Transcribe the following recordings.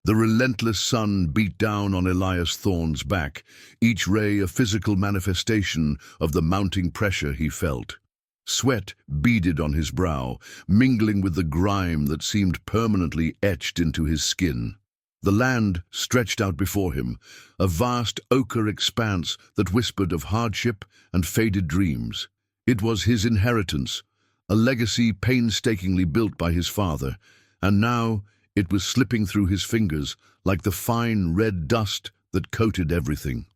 The relentless sun beat down on Elias Thorne's back, each ray a physical manifestation of the mounting pressure he felt. Sweat beaded on his brow, mingling with the grime that seemed permanently etched into his skin. The land stretched out before him, a vast ochre expanse that whispered of hardship and faded dreams. It was his inheritance, a legacy painstakingly built by his father, and now it was slipping through his fingers like the fine red dust that coated everything.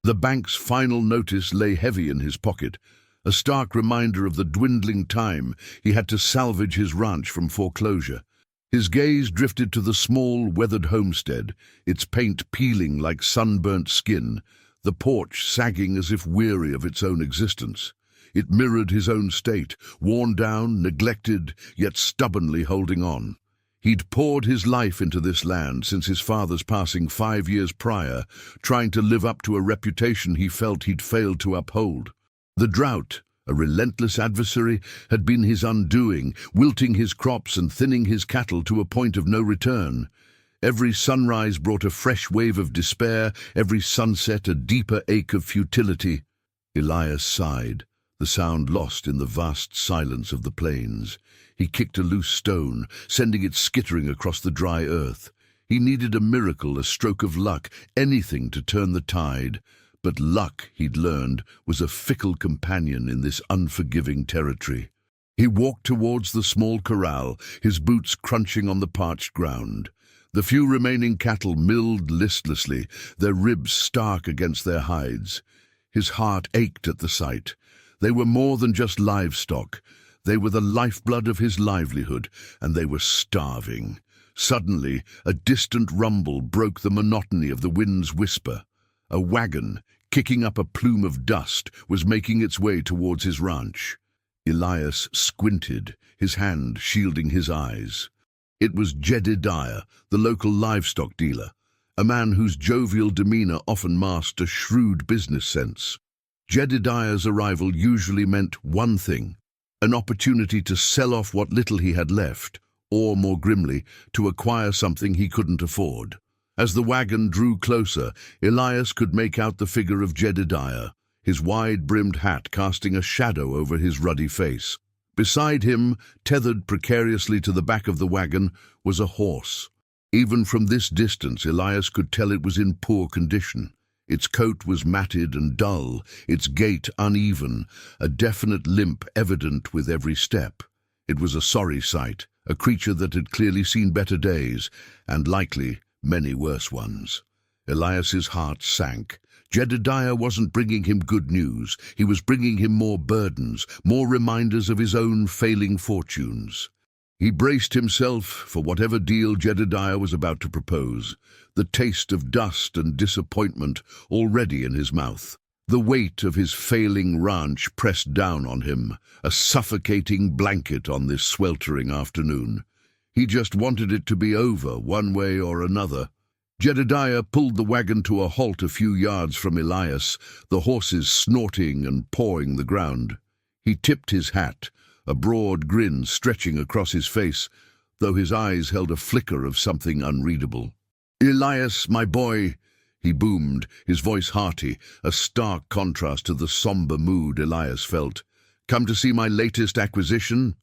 The bank's final notice lay heavy in his pocket, a stark reminder of the dwindling time he had to salvage his ranch from foreclosure. His gaze drifted to the small, weathered homestead, its paint peeling like sunburnt skin, the porch sagging as if weary of its own existence. It mirrored his own state, worn down, neglected, yet stubbornly holding on. He'd poured his life into this land since his father's passing 5 years prior, trying to live up to a reputation he felt he'd failed to uphold. The drought, a relentless adversary, had been his undoing, wilting his crops and thinning his cattle to a point of no return. Every sunrise brought a fresh wave of despair, every sunset a deeper ache of futility. Elias sighed, the sound lost in the vast silence of the plains. He kicked a loose stone, sending it skittering across the dry earth. He needed a miracle, a stroke of luck, anything to turn the tide. But luck, he'd learned, was a fickle companion in this unforgiving territory. He walked towards the small corral, his boots crunching on the parched ground. The few remaining cattle milled listlessly, their ribs stark against their hides. His heart ached at the sight. They were more than just livestock. They were the lifeblood of his livelihood, and they were starving. Suddenly, a distant rumble broke the monotony of the wind's whisper. A wagon, kicking up a plume of dust, was making its way towards his ranch. Elias squinted, his hand shielding his eyes. It was Jedediah, the local livestock dealer, a man whose jovial demeanor often masked a shrewd business sense. Jedediah's arrival usually meant one thing: an opportunity to sell off what little he had left, or, more grimly, to acquire something he couldn't afford. As the wagon drew closer, Elias could make out the figure of Jedediah, his wide-brimmed hat casting a shadow over his ruddy face. Beside him, tethered precariously to the back of the wagon, was a horse. Even from this distance, Elias could tell it was in poor condition. Its coat was matted and dull, its gait uneven, a definite limp evident with every step. It was a sorry sight, a creature that had clearly seen better days, and likely many worse ones. Elias's heart sank. Jedediah wasn't bringing him good news. He was bringing him more burdens, more reminders of his own failing fortunes. He braced himself for whatever deal Jedediah was about to propose, the taste of dust and disappointment already in his mouth. The weight of his failing ranch pressed down on him, a suffocating blanket on this sweltering afternoon. He just wanted it to be over, one way or another. Jedediah pulled the wagon to a halt a few yards from Elias, the horses snorting and pawing the ground. He tipped his hat, a broad grin stretching across his face, though his eyes held a flicker of something unreadable. "Elias, my boy," he boomed, his voice hearty, a stark contrast to the somber mood Elias felt. "Come to see my latest acquisition?"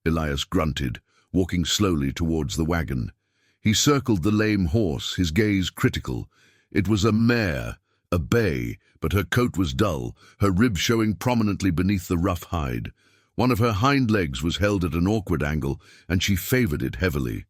Elias grunted, walking slowly towards the wagon. He circled the lame horse, his gaze critical. It was a mare, a bay, but her coat was dull, her ribs showing prominently beneath the rough hide. One of her hind legs was held at an awkward angle, and she favored it heavily.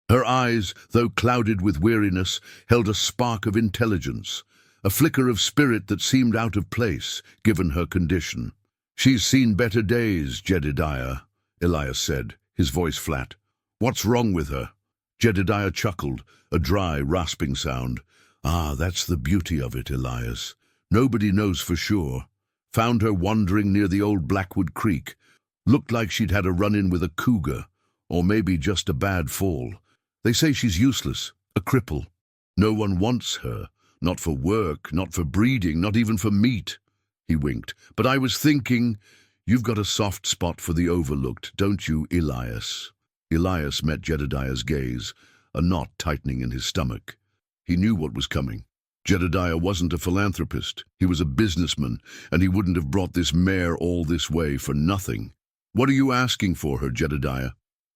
Her eyes, though clouded with weariness, held a spark of intelligence, a flicker of spirit that seemed out of place, given her condition. "She's seen better days, Jedediah," Elias said, his voice flat. "What's wrong with her?" Jedediah chuckled, a dry, rasping sound. "Ah, that's the beauty of it, Elias. Nobody knows for sure. Found her wandering near the old Blackwood Creek. Looked like she'd had a run-in with a cougar, or maybe just a bad fall. They say she's useless, a cripple. No one wants her, not for work, not for breeding, not even for meat." He winked. "But I was thinking, you've got a soft spot for the overlooked, don't you, Elias?" Elias met Jedediah's gaze, a knot tightening in his stomach. He knew what was coming. Jedediah wasn't a philanthropist. He was a businessman, and he wouldn't have brought this mare all this way for nothing. "What are you asking for her, Jedediah?"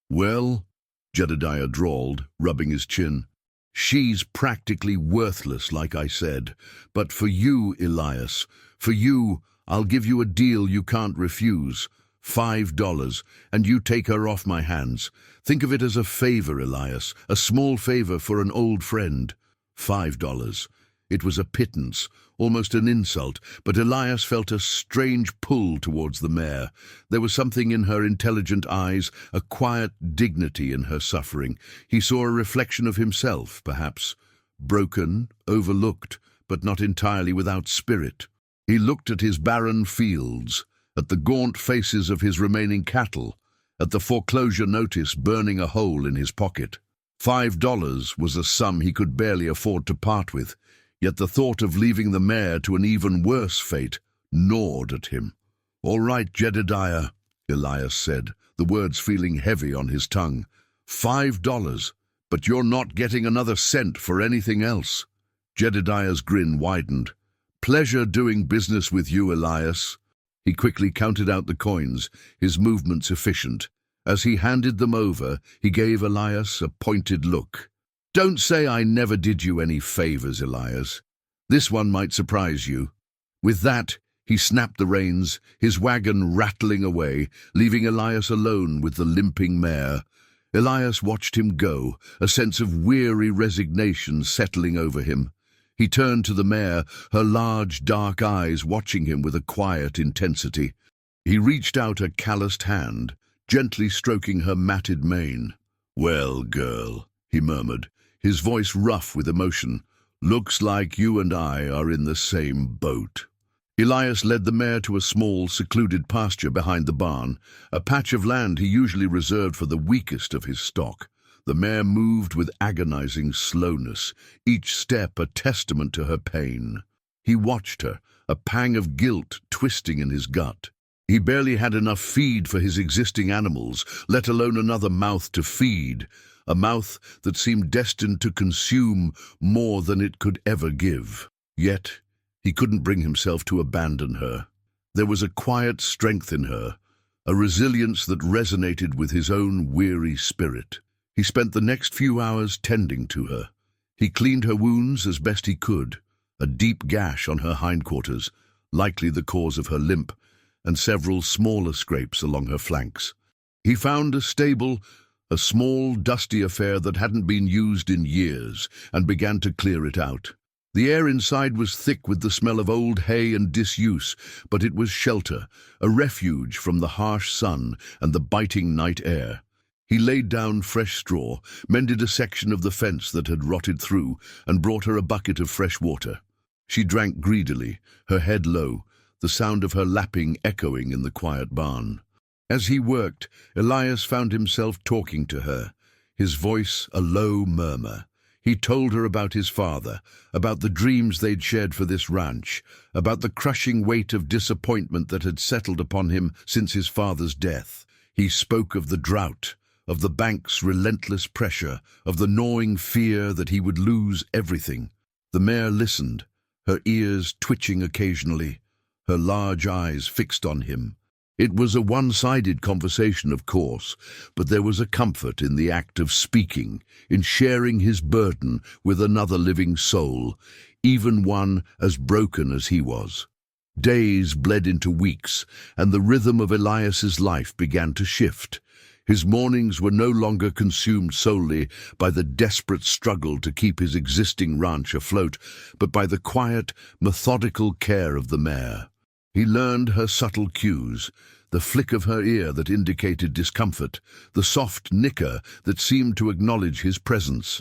"Well," Jedediah drawled, rubbing his chin, "she's practically worthless, like I said. But for you, Elias, for you, I'll give you a deal you can't refuse. $5, and you take her off my hands. Think of it as a favor, Elias, a small favor for an old friend." $5. It was a pittance, almost an insult, but Elias felt a strange pull towards the mare. There was something in her intelligent eyes, a quiet dignity in her suffering. He saw a reflection of himself, perhaps, broken, overlooked, but not entirely without spirit. He looked at his barren fields, at the gaunt faces of his remaining cattle, at the foreclosure notice burning a hole in his pocket. $5 was a sum he could barely afford to part with, yet the thought of leaving the mare to an even worse fate gnawed at him. "All right, Jedediah," Elias said, the words feeling heavy on his tongue. $5, but you're not getting another cent for anything else." Jedediah's grin widened. "Pleasure doing business with you, Elias." He quickly counted out the coins, his movements efficient. As he handed them over, he gave Elias a pointed look. "Don't say I never did you any favors, Elias. This one might surprise you." With that, he snapped the reins, his wagon rattling away, leaving Elias alone with the limping mare. Elias watched him go, a sense of weary resignation settling over him. He turned to the mare, her large, dark eyes watching him with a quiet intensity. He reached out a calloused hand, gently stroking her matted mane. "Well, girl," he murmured, his voice rough with emotion, "looks like you and I are in the same boat." Elias led the mare to a small, secluded pasture behind the barn, a patch of land he usually reserved for the weakest of his stock. The mare moved with agonizing slowness, each step a testament to her pain. He watched her, a pang of guilt twisting in his gut. He barely had enough feed for his existing animals, let alone another mouth to feed, a mouth that seemed destined to consume more than it could ever give. Yet, he couldn't bring himself to abandon her. There was a quiet strength in her, a resilience that resonated with his own weary spirit. He spent the next few hours tending to her. He cleaned her wounds as best he could, a deep gash on her hindquarters, likely the cause of her limp, and several smaller scrapes along her flanks. He found a stable, a small, dusty affair that hadn't been used in years, and began to clear it out. The air inside was thick with the smell of old hay and disuse, but it was shelter, a refuge from the harsh sun and the biting night air. He laid down fresh straw, mended a section of the fence that had rotted through, and brought her a bucket of fresh water. She drank greedily, her head low, the sound of her lapping echoing in the quiet barn. As he worked, Elias found himself talking to her, his voice a low murmur. He told her about his father, about the dreams they'd shared for this ranch, about the crushing weight of disappointment that had settled upon him since his father's death. He spoke of the drought, of the bank's relentless pressure, of the gnawing fear that he would lose everything. The mare listened, her ears twitching occasionally, her large eyes fixed on him. It was a one-sided conversation, of course, but there was a comfort in the act of speaking, in sharing his burden with another living soul, even one as broken as he was. Days bled into weeks, and the rhythm of Elias's life began to shift. His mornings were no longer consumed solely by the desperate struggle to keep his existing ranch afloat, but by the quiet, methodical care of the mare. He learned her subtle cues, the flick of her ear that indicated discomfort, the soft nicker that seemed to acknowledge his presence.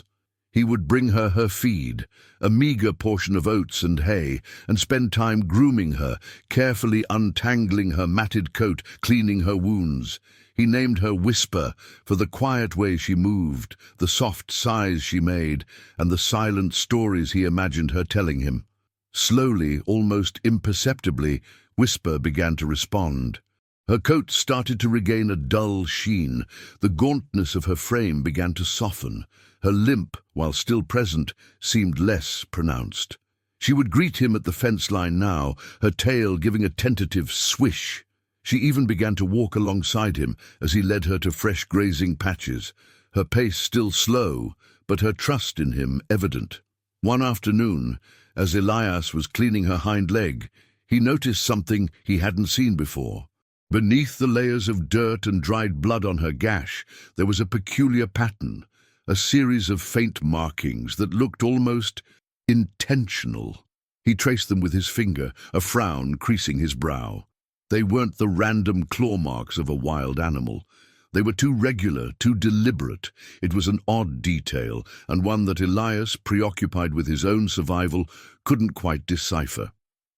He would bring her her feed, a meager portion of oats and hay, and spend time grooming her, carefully untangling her matted coat, cleaning her wounds. He named her Whisper for the quiet way she moved, the soft sighs she made, and the silent stories he imagined her telling him. Slowly, almost imperceptibly, Whisper began to respond. Her coat started to regain a dull sheen, the gauntness of her frame began to soften, Her limp, while still present, seemed less pronounced. She would greet him at the fence line now, her tail giving a tentative swish. She even began to walk alongside him as he led her to fresh grazing patches, her pace still slow, but her trust in him evident. One afternoon, as Elias was cleaning her hind leg, he noticed something he hadn't seen before. Beneath the layers of dirt and dried blood on her gash, there was a peculiar pattern, a series of faint markings that looked almost intentional. He traced them with his finger, a frown creasing his brow. They weren't the random claw marks of a wild animal. They were too regular, too deliberate. It was an odd detail, and one that Elias, preoccupied with his own survival, couldn't quite decipher.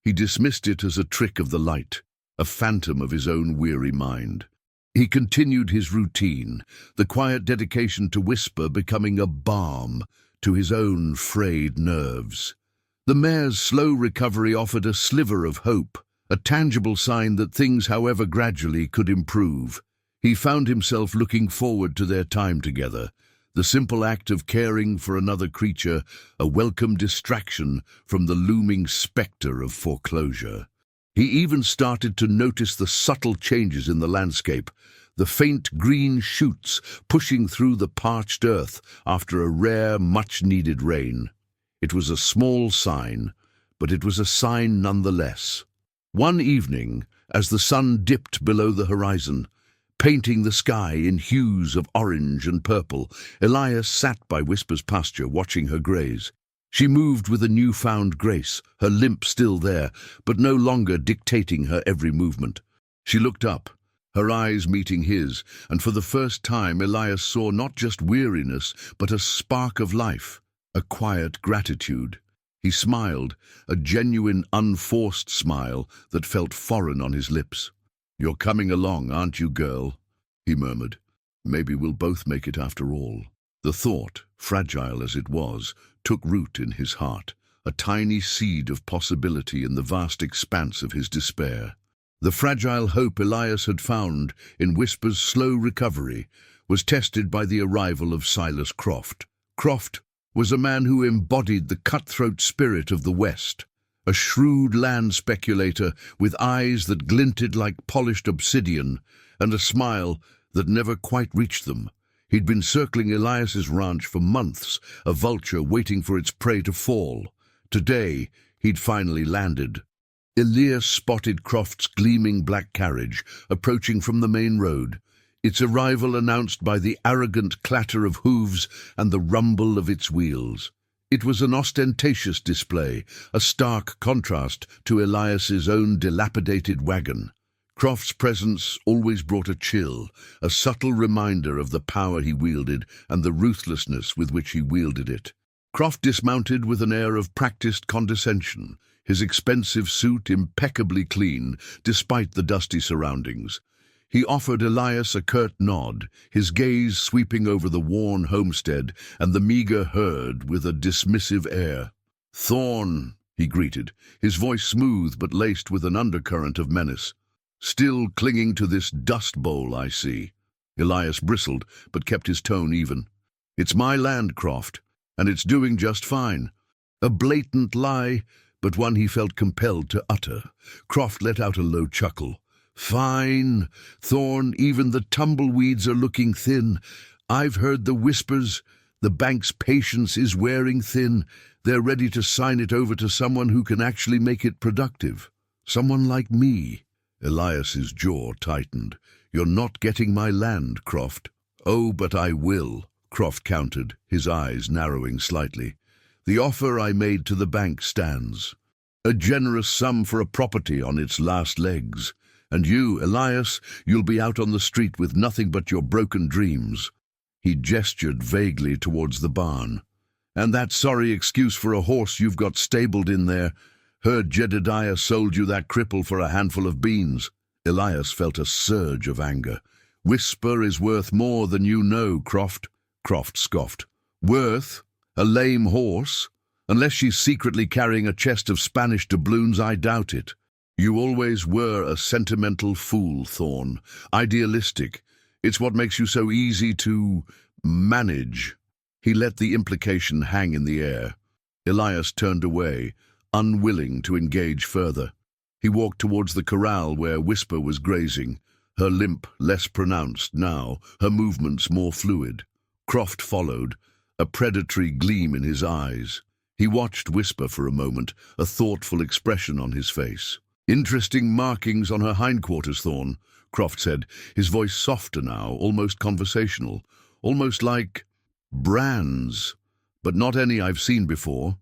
He dismissed it as a trick of the light, a phantom of his own weary mind. He continued his routine, the quiet dedication to whisper becoming a balm to his own frayed nerves. The mare's slow recovery offered a sliver of hope, a tangible sign that things, however gradually, could improve. He found himself looking forward to their time together, the simple act of caring for another creature, a welcome distraction from the looming spectre of foreclosure. He even started to notice the subtle changes in the landscape, the faint green shoots pushing through the parched earth after a rare, much-needed rain. It was a small sign, but it was a sign nonetheless. One evening, as the sun dipped below the horizon, painting the sky in hues of orange and purple, Elias sat by Whisper's pasture watching her graze. She moved with a newfound grace, her limp still there, but no longer dictating her every movement. She looked up, her eyes meeting his, and for the first time Elias saw not just weariness, but a spark of life, a quiet gratitude. He smiled, a genuine, unforced smile that felt foreign on his lips. "You're coming along, aren't you, girl?" he murmured. "Maybe we'll both make it after all." The thought, fragile as it was, took root in his heart, a tiny seed of possibility in the vast expanse of his despair. The fragile hope Elias had found in Whisper's slow recovery was tested by the arrival of Silas Croft. Croft was a man who embodied the cutthroat spirit of the West, a shrewd land speculator with eyes that glinted like polished obsidian and a smile that never quite reached them. He'd been circling Elias's ranch for months, a vulture waiting for its prey to fall. Today, he'd finally landed. Elias spotted Croft's gleaming black carriage approaching from the main road, its arrival announced by the arrogant clatter of hooves and the rumble of its wheels. It was an ostentatious display, a stark contrast to Elias's own dilapidated wagon. Croft's presence always brought a chill, a subtle reminder of the power he wielded and the ruthlessness with which he wielded it. Croft dismounted with an air of practiced condescension, his expensive suit impeccably clean despite the dusty surroundings. He offered Elias a curt nod, his gaze sweeping over the worn homestead and the meager herd with a dismissive air. "Thorne," he greeted, his voice smooth but laced with an undercurrent of menace. "Still clinging to this dust bowl, I see." Elias bristled, but kept his tone even. "It's my land, Croft, and it's doing just fine." A blatant lie, but one he felt compelled to utter. Croft let out a low chuckle. "Fine, Thorne, even the tumbleweeds are looking thin. I've heard the whispers. The bank's patience is wearing thin. They're ready to sign it over to someone who can actually make it productive. Someone like me." Elias's jaw tightened. "You're not getting my land, Croft." "Oh, but I will," Croft countered, his eyes narrowing slightly. "The offer I made to the bank stands. A generous sum for a property on its last legs. And you, Elias, you'll be out on the street with nothing but your broken dreams." He gestured vaguely towards the barn. "And that sorry excuse for a horse you've got stabled in there. Heard Jedediah sold you that cripple for a handful of beans." Elias felt a surge of anger. "Whisper is worth more than you know, Croft." Croft scoffed. "Worth? A lame horse? Unless she's secretly carrying a chest of Spanish doubloons, I doubt it. You always were a sentimental fool, Thorne. Idealistic. It's what makes you so easy to manage." He let the implication hang in the air. Elias turned away, unwilling to engage further. He walked towards the corral where Whisper was grazing, her limp less pronounced now, her movements more fluid. Croft followed, a predatory gleam in his eyes. He watched Whisper for a moment, a thoughtful expression on his face. "Interesting markings on her hindquarters, Thorne," Croft said, his voice softer now, almost conversational, almost like brands, but not any I've seen before.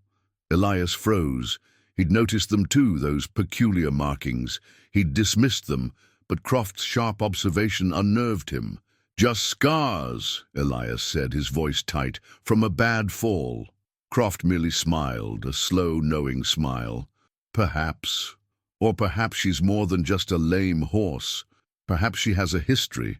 Elias froze. He'd noticed them too, those peculiar markings. He'd dismissed them, but Croft's sharp observation unnerved him. "Just scars," Elias said, his voice tight, "from a bad fall." Croft merely smiled, a slow, knowing smile. "Perhaps. Or perhaps she's more than just a lame horse. Perhaps she has a history.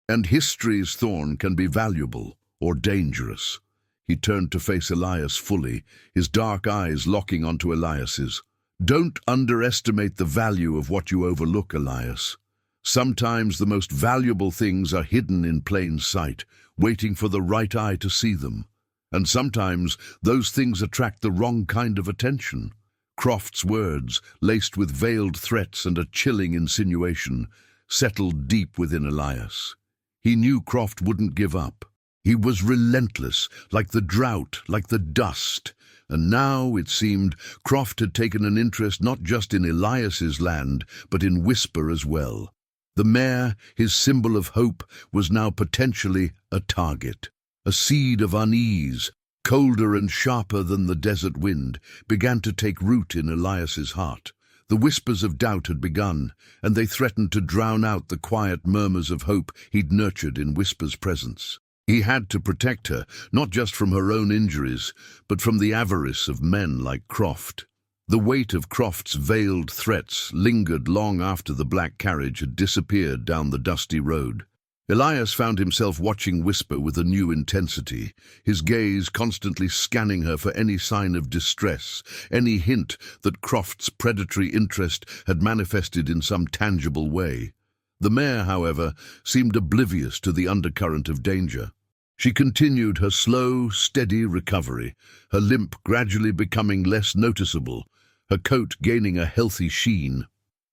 And histories, Thorne, can be valuable or dangerous." He turned to face Elias fully, his dark eyes locking onto Elias's. "Don't underestimate the value of what you overlook, Elias. Sometimes the most valuable things are hidden in plain sight, waiting for the right eye to see them. And sometimes those things attract the wrong kind of attention." Croft's words, laced with veiled threats and a chilling insinuation, settled deep within Elias. He knew Croft wouldn't give up. He was relentless, like the drought, like the dust. And now, it seemed, Croft had taken an interest not just in Elias's land, but in Whisper as well. The mare, his symbol of hope, was now potentially a target. A seed of unease, colder and sharper than the desert wind, began to take root in Elias's heart. The whispers of doubt had begun, and they threatened to drown out the quiet murmurs of hope he'd nurtured in Whisper's presence. He had to protect her, not just from her own injuries, but from the avarice of men like Croft. The weight of Croft's veiled threats lingered long after the black carriage had disappeared down the dusty road. Elias found himself watching Whisper with a new intensity, his gaze constantly scanning her for any sign of distress, any hint that Croft's predatory interest had manifested in some tangible way. The mare, however, seemed oblivious to the undercurrent of danger. She continued her slow, steady recovery, her limp gradually becoming less noticeable, her coat gaining a healthy sheen.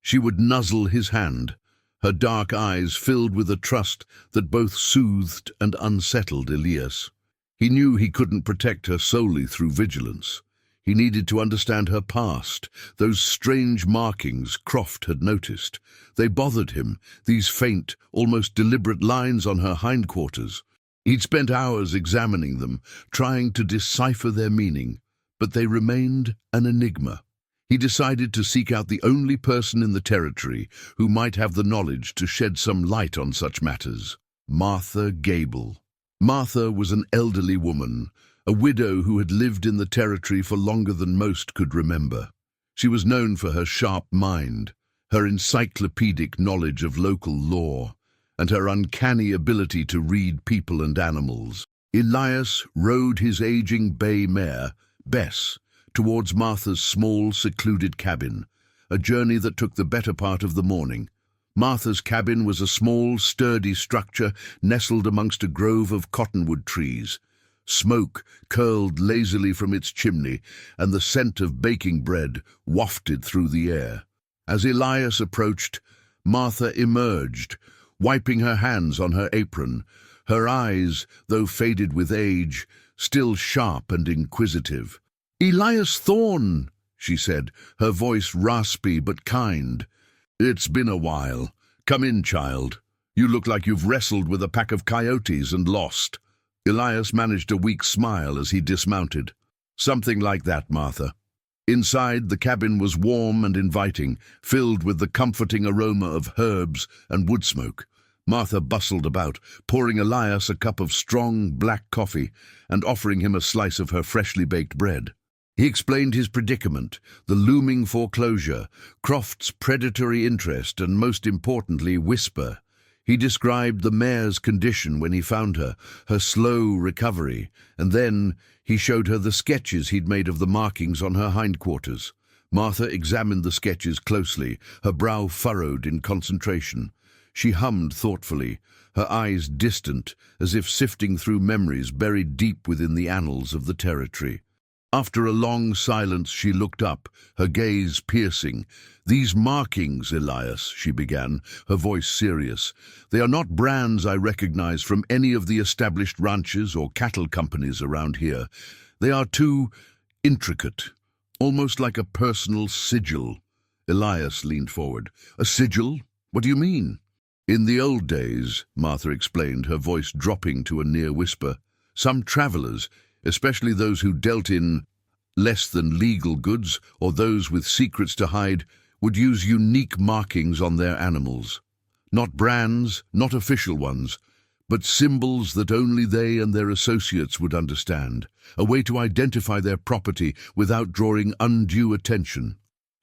She would nuzzle his hand, her dark eyes filled with a trust that both soothed and unsettled Elias. He knew he couldn't protect her solely through vigilance. He needed to understand her past, those strange markings Croft had noticed. They bothered him, these faint, almost deliberate lines on her hindquarters. He'd spent hours examining them, trying to decipher their meaning, but they remained an enigma. He decided to seek out the only person in the territory who might have the knowledge to shed some light on such matters: Martha Gable. Martha was an elderly woman, a widow who had lived in the territory for longer than most could remember. She was known for her sharp mind, her encyclopedic knowledge of local law, and her uncanny ability to read people and animals. Elias rode his aging bay mare, Bess, towards Martha's small, secluded cabin, a journey that took the better part of the morning. Martha's cabin was a small, sturdy structure nestled amongst a grove of cottonwood trees. Smoke curled lazily from its chimney, and the scent of baking bread wafted through the air. As Elias approached, Martha emerged, wiping her hands on her apron, her eyes, though faded with age, still sharp and inquisitive. "Elias Thorne," she said, her voice raspy but kind. "It's been a while. Come in, child. You look like you've wrestled with a pack of coyotes and lost." Elias managed a weak smile as he dismounted. "Something like that, Martha." Inside, the cabin was warm and inviting, filled with the comforting aroma of herbs and wood smoke. Martha bustled about, pouring Elias a cup of strong black coffee and offering him a slice of her freshly baked bread. He explained his predicament, the looming foreclosure, Croft's predatory interest, and most importantly, Whisper. He described the mare's condition when he found her, her slow recovery, and then he showed her the sketches he'd made of the markings on her hindquarters. Martha examined the sketches closely, her brow furrowed in concentration. She hummed thoughtfully, her eyes distant, as if sifting through memories buried deep within the annals of the territory. After a long silence, she looked up, her gaze piercing. "These markings, Elias," she began, her voice serious. "They are not brands I recognize from any of the established ranches or cattle companies around here. They are too intricate, almost like a personal sigil." Elias leaned forward. "A sigil? What do you mean?" "In the old days," Martha explained, her voice dropping to a near whisper, "some travelers, especially those who dealt in less than legal goods or those with secrets to hide, would use unique markings on their animals. Not brands, not official ones, but symbols that only they and their associates would understand, a way to identify their property without drawing undue attention."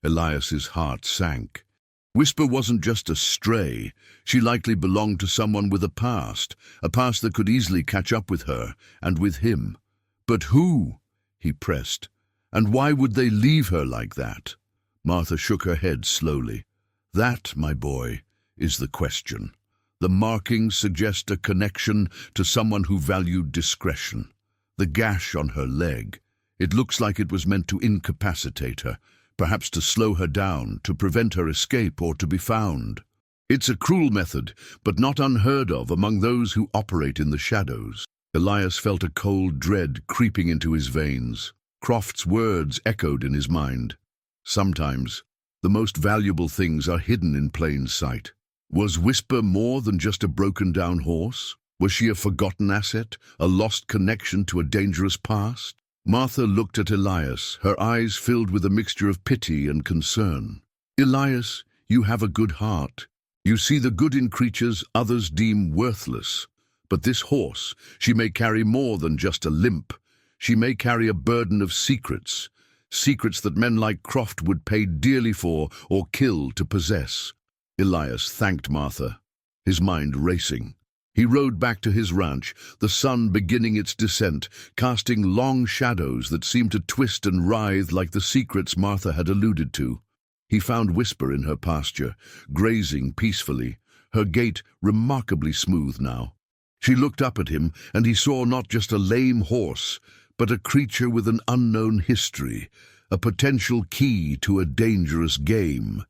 Elias's heart sank. Whisper wasn't just a stray. She likely belonged to someone with a past that could easily catch up with her and with him. "But who?" he pressed. "And why would they leave her like that?" Martha shook her head slowly. "That, my boy, is the question. The markings suggest a connection to someone who valued discretion. The gash on her leg, it looks like it was meant to incapacitate her, perhaps to slow her down, to prevent her escape or to be found. It's a cruel method, but not unheard of among those who operate in the shadows." Elias felt a cold dread creeping into his veins. Croft's words echoed in his mind. Sometimes, the most valuable things are hidden in plain sight. Was Whisper more than just a broken-down horse? Was she a forgotten asset, a lost connection to a dangerous past? Martha looked at Elias, her eyes filled with a mixture of pity and concern. "Elias, you have a good heart. You see the good in creatures others deem worthless. But this horse, she may carry more than just a limp. She may carry a burden of secrets, secrets that men like Croft would pay dearly for or kill to possess." Elias thanked Martha, his mind racing. He rode back to his ranch, the sun beginning its descent, casting long shadows that seemed to twist and writhe like the secrets Martha had alluded to. He found Whisper in her pasture, grazing peacefully, her gait remarkably smooth now. She looked up at him, and he saw not just a lame horse, but a creature with an unknown history, a potential key to a dangerous game.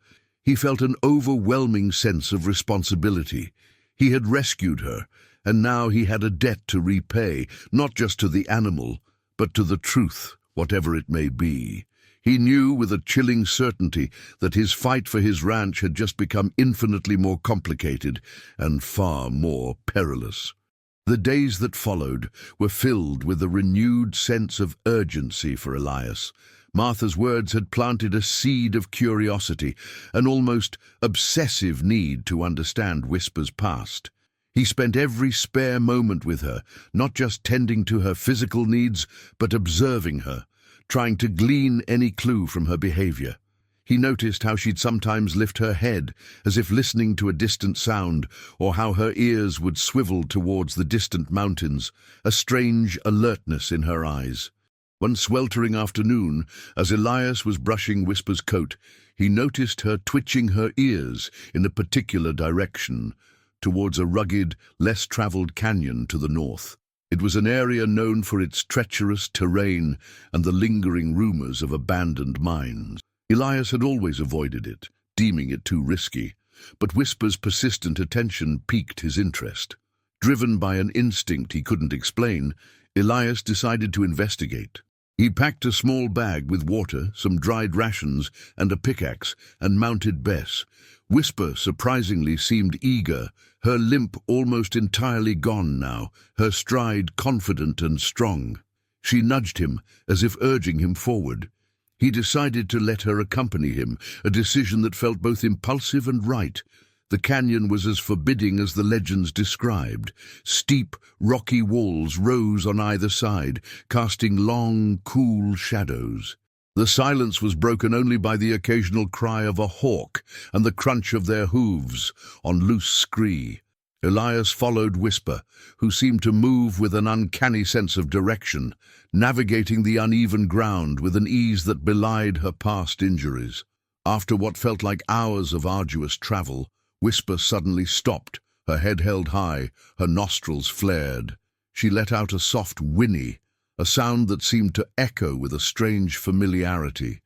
He felt an overwhelming sense of responsibility. He had rescued her, and now he had a debt to repay, not just to the animal, but to the truth, whatever it may be. He knew with a chilling certainty that his fight for his ranch had just become infinitely more complicated and far more perilous. The days that followed were filled with a renewed sense of urgency for Elias. Martha's words had planted a seed of curiosity, an almost obsessive need to understand Whisper's past. He spent every spare moment with her, not just tending to her physical needs, but observing her, trying to glean any clue from her behavior. He noticed how she'd sometimes lift her head, as if listening to a distant sound, or how her ears would swivel towards the distant mountains, a strange alertness in her eyes. One sweltering afternoon, as Elias was brushing Whisper's coat, he noticed her twitching her ears in a particular direction, towards a rugged, less-traveled canyon to the north. It was an area known for its treacherous terrain and the lingering rumors of abandoned mines. Elias had always avoided it, deeming it too risky, but Whisper's persistent attention piqued his interest. Driven by an instinct he couldn't explain, Elias decided to investigate. He packed a small bag with water, some dried rations, and a pickaxe, and mounted Bess. Whisper surprisingly seemed eager, her limp almost entirely gone now, her stride confident and strong. She nudged him, as if urging him forward. He decided to let her accompany him, a decision that felt both impulsive and right. The canyon was as forbidding as the legends described. Steep, rocky walls rose on either side, casting long, cool shadows. The silence was broken only by the occasional cry of a hawk and the crunch of their hooves on loose scree. Elias followed Whisper, who seemed to move with an uncanny sense of direction, navigating the uneven ground with an ease that belied her past injuries. After what felt like hours of arduous travel, Whisper suddenly stopped, Her head held high, her nostrils flared. She let out a soft whinny, a sound that seemed to echo with a strange familiarity.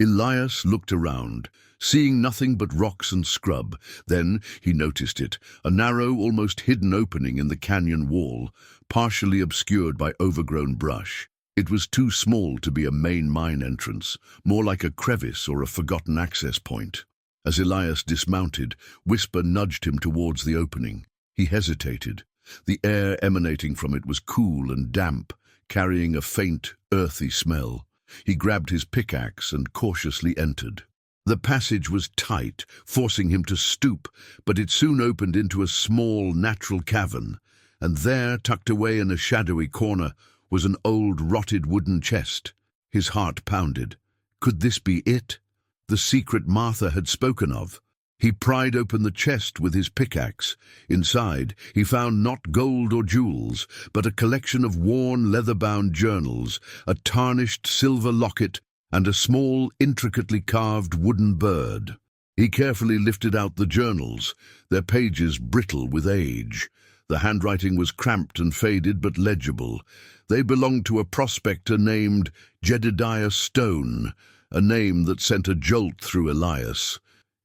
Elias looked around, seeing nothing but rocks and scrub. Then he noticed it, a narrow, almost hidden opening in the canyon wall, partially obscured by overgrown brush. It was too small to be a main mine entrance, more like a crevice or a forgotten access point. As Elias dismounted, Whisper nudged him towards the opening. He hesitated. The air emanating from it was cool and damp, carrying a faint, earthy smell. He grabbed his pickaxe and cautiously entered. The passage was tight, forcing him to stoop, but it soon opened into a small, natural cavern, and there, tucked away in a shadowy corner, was an old, rotted wooden chest. His heart pounded. Could this be it? The secret Martha had spoken of. He pried open the chest with his pickaxe. Inside, he found not gold or jewels, but a collection of worn, leather-bound journals, a tarnished silver locket, and a small, intricately carved wooden bird. He carefully lifted out the journals, their pages brittle with age. The handwriting was cramped and faded but legible. They belonged to a prospector named Jedediah Stone, a name that sent a jolt through Elias.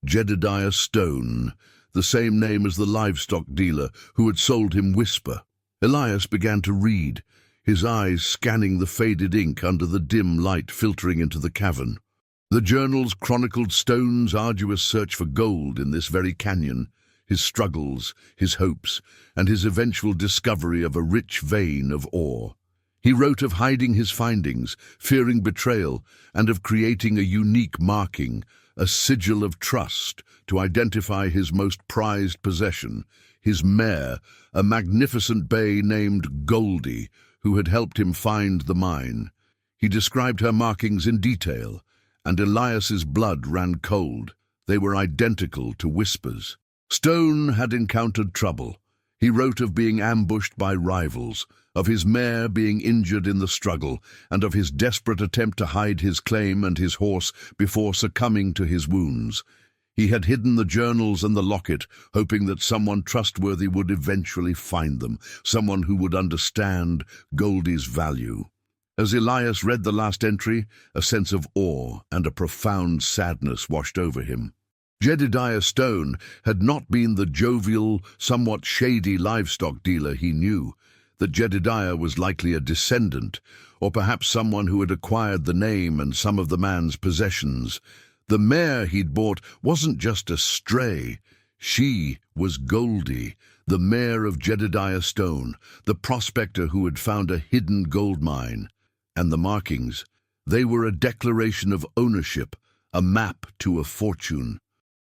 Jedediah Stone, the same name as the livestock dealer who had sold him Whisper. Elias began to read, his eyes scanning the faded ink under the dim light filtering into the cavern. The journals chronicled Stone's arduous search for gold in this very canyon, his struggles, his hopes, and his eventual discovery of a rich vein of ore. He wrote of hiding his findings, fearing betrayal, and of creating a unique marking, a sigil of trust, to identify his most prized possession, his mare, a magnificent bay named Goldie, who had helped him find the mine. He described her markings in detail, and Elias's blood ran cold. They were identical to Whisper's. Stone had encountered trouble. He wrote of being ambushed by rivals, of his mare being injured in the struggle, and of his desperate attempt to hide his claim and his horse before succumbing to his wounds. He had hidden the journals and the locket, hoping that someone trustworthy would eventually find them, someone who would understand Goldie's value. As Elias read the last entry, a sense of awe and a profound sadness washed over him. Jedediah Stone had not been the jovial, somewhat shady livestock dealer he knew. That Jedediah was likely a descendant, or perhaps someone who had acquired the name and some of the man's possessions. The mare he'd bought wasn't just a stray. She was Goldie, the mare of Jedediah Stone, the prospector who had found a hidden gold mine. And the markings, they were a declaration of ownership, a map to a fortune.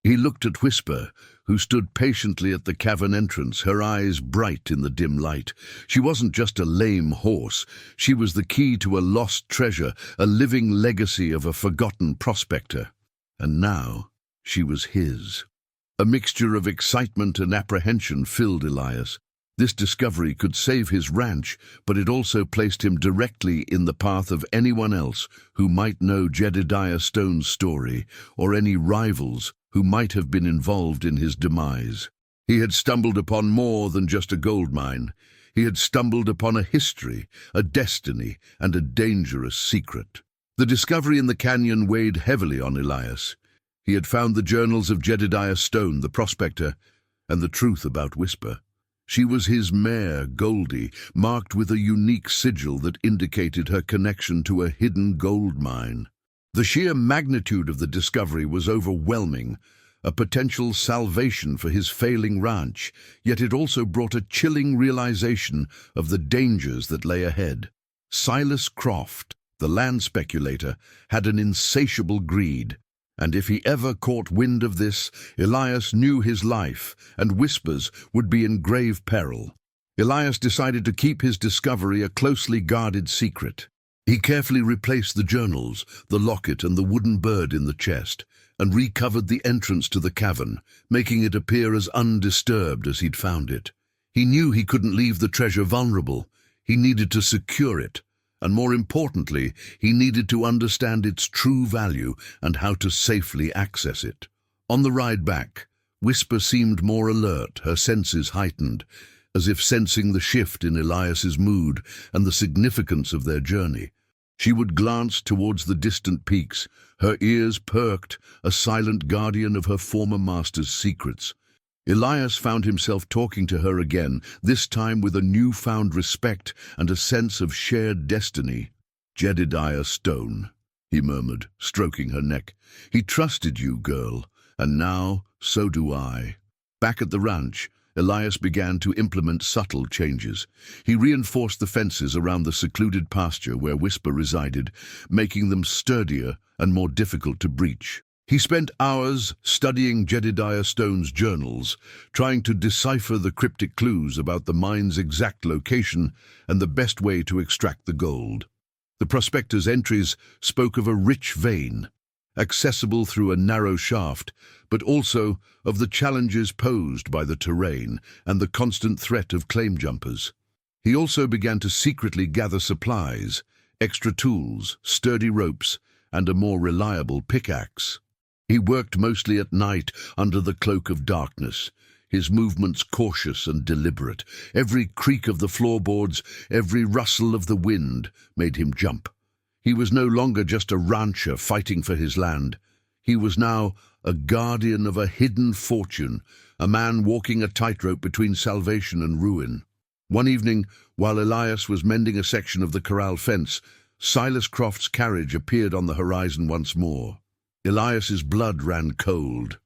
He looked at Whisper, who stood patiently at the cavern entrance, her eyes bright in the dim light. She wasn't just a lame horse. She was the key to a lost treasure, a living legacy of a forgotten prospector. And now she was his. A mixture of excitement and apprehension filled Elias. This discovery could save his ranch, but it also placed him directly in the path of anyone else who might know Jedediah Stone's story, or any rivals who might have been involved in his demise. He had stumbled upon more than just a gold mine. He had stumbled upon a history, a destiny, and a dangerous secret. The discovery in the canyon weighed heavily on Elias. He had found the journals of Jedediah Stone, the prospector, and the truth about Whisper. She was his mare, Goldie, marked with a unique sigil that indicated her connection to a hidden gold mine. The sheer magnitude of the discovery was overwhelming, a potential salvation for his failing ranch, yet it also brought a chilling realization of the dangers that lay ahead. Silas Croft, the land speculator, had an insatiable greed, and if he ever caught wind of this, Elias knew his life and Whisper's would be in grave peril. Elias decided to keep his discovery a closely guarded secret. He carefully replaced the journals, the locket, and the wooden bird in the chest, and recovered the entrance to the cavern, making it appear as undisturbed as he'd found it. He knew he couldn't leave the treasure vulnerable. He needed to secure it, and more importantly, he needed to understand its true value and how to safely access it. On the ride back, Whisper seemed more alert, her senses heightened, as if sensing the shift in Elias's mood and the significance of their journey. She would glance towards the distant peaks, her ears perked, a silent guardian of her former master's secrets. Elias found himself talking to her again, this time with a newfound respect and a sense of shared destiny. "Jedediah Stone," he murmured, stroking her neck. "He trusted you, girl, and now so do I." Back at the ranch, Elias began to implement subtle changes. He reinforced the fences around the secluded pasture where Whisper resided, making them sturdier and more difficult to breach. He spent hours studying Jedediah Stone's journals, trying to decipher the cryptic clues about the mine's exact location and the best way to extract the gold. The prospector's entries spoke of a rich vein, accessible through a narrow shaft, but also of the challenges posed by the terrain and the constant threat of claim jumpers. He also began to secretly gather supplies, extra tools, sturdy ropes, and a more reliable pickaxe. He worked mostly at night under the cloak of darkness, his movements cautious and deliberate. Every creak of the floorboards, every rustle of the wind made him jump. He was no longer just a rancher fighting for his land. He was now a guardian of a hidden fortune, a man walking a tightrope between salvation and ruin. One evening, while Elias was mending a section of the corral fence, Silas Croft's carriage appeared on the horizon once more. Elias's blood ran cold.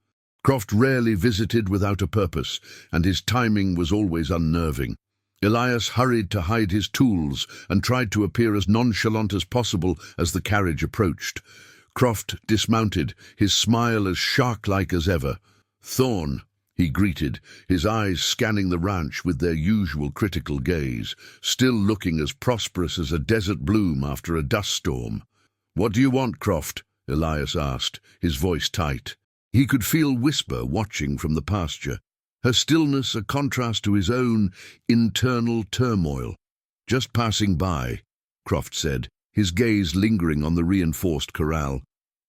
Croft rarely visited without a purpose, and his timing was always unnerving. Elias hurried to hide his tools and tried to appear as nonchalant as possible as the carriage approached. Croft dismounted, his smile as shark-like as ever. "Thorne," he greeted, his eyes scanning the ranch with their usual critical gaze, still looking as prosperous as a desert bloom after a dust storm. "What do you want, Croft?" Elias asked, his voice tight. He could feel Whisper watching from the pasture, her stillness a contrast to his own internal turmoil. "Just passing by," Croft said, his gaze lingering on the reinforced corral.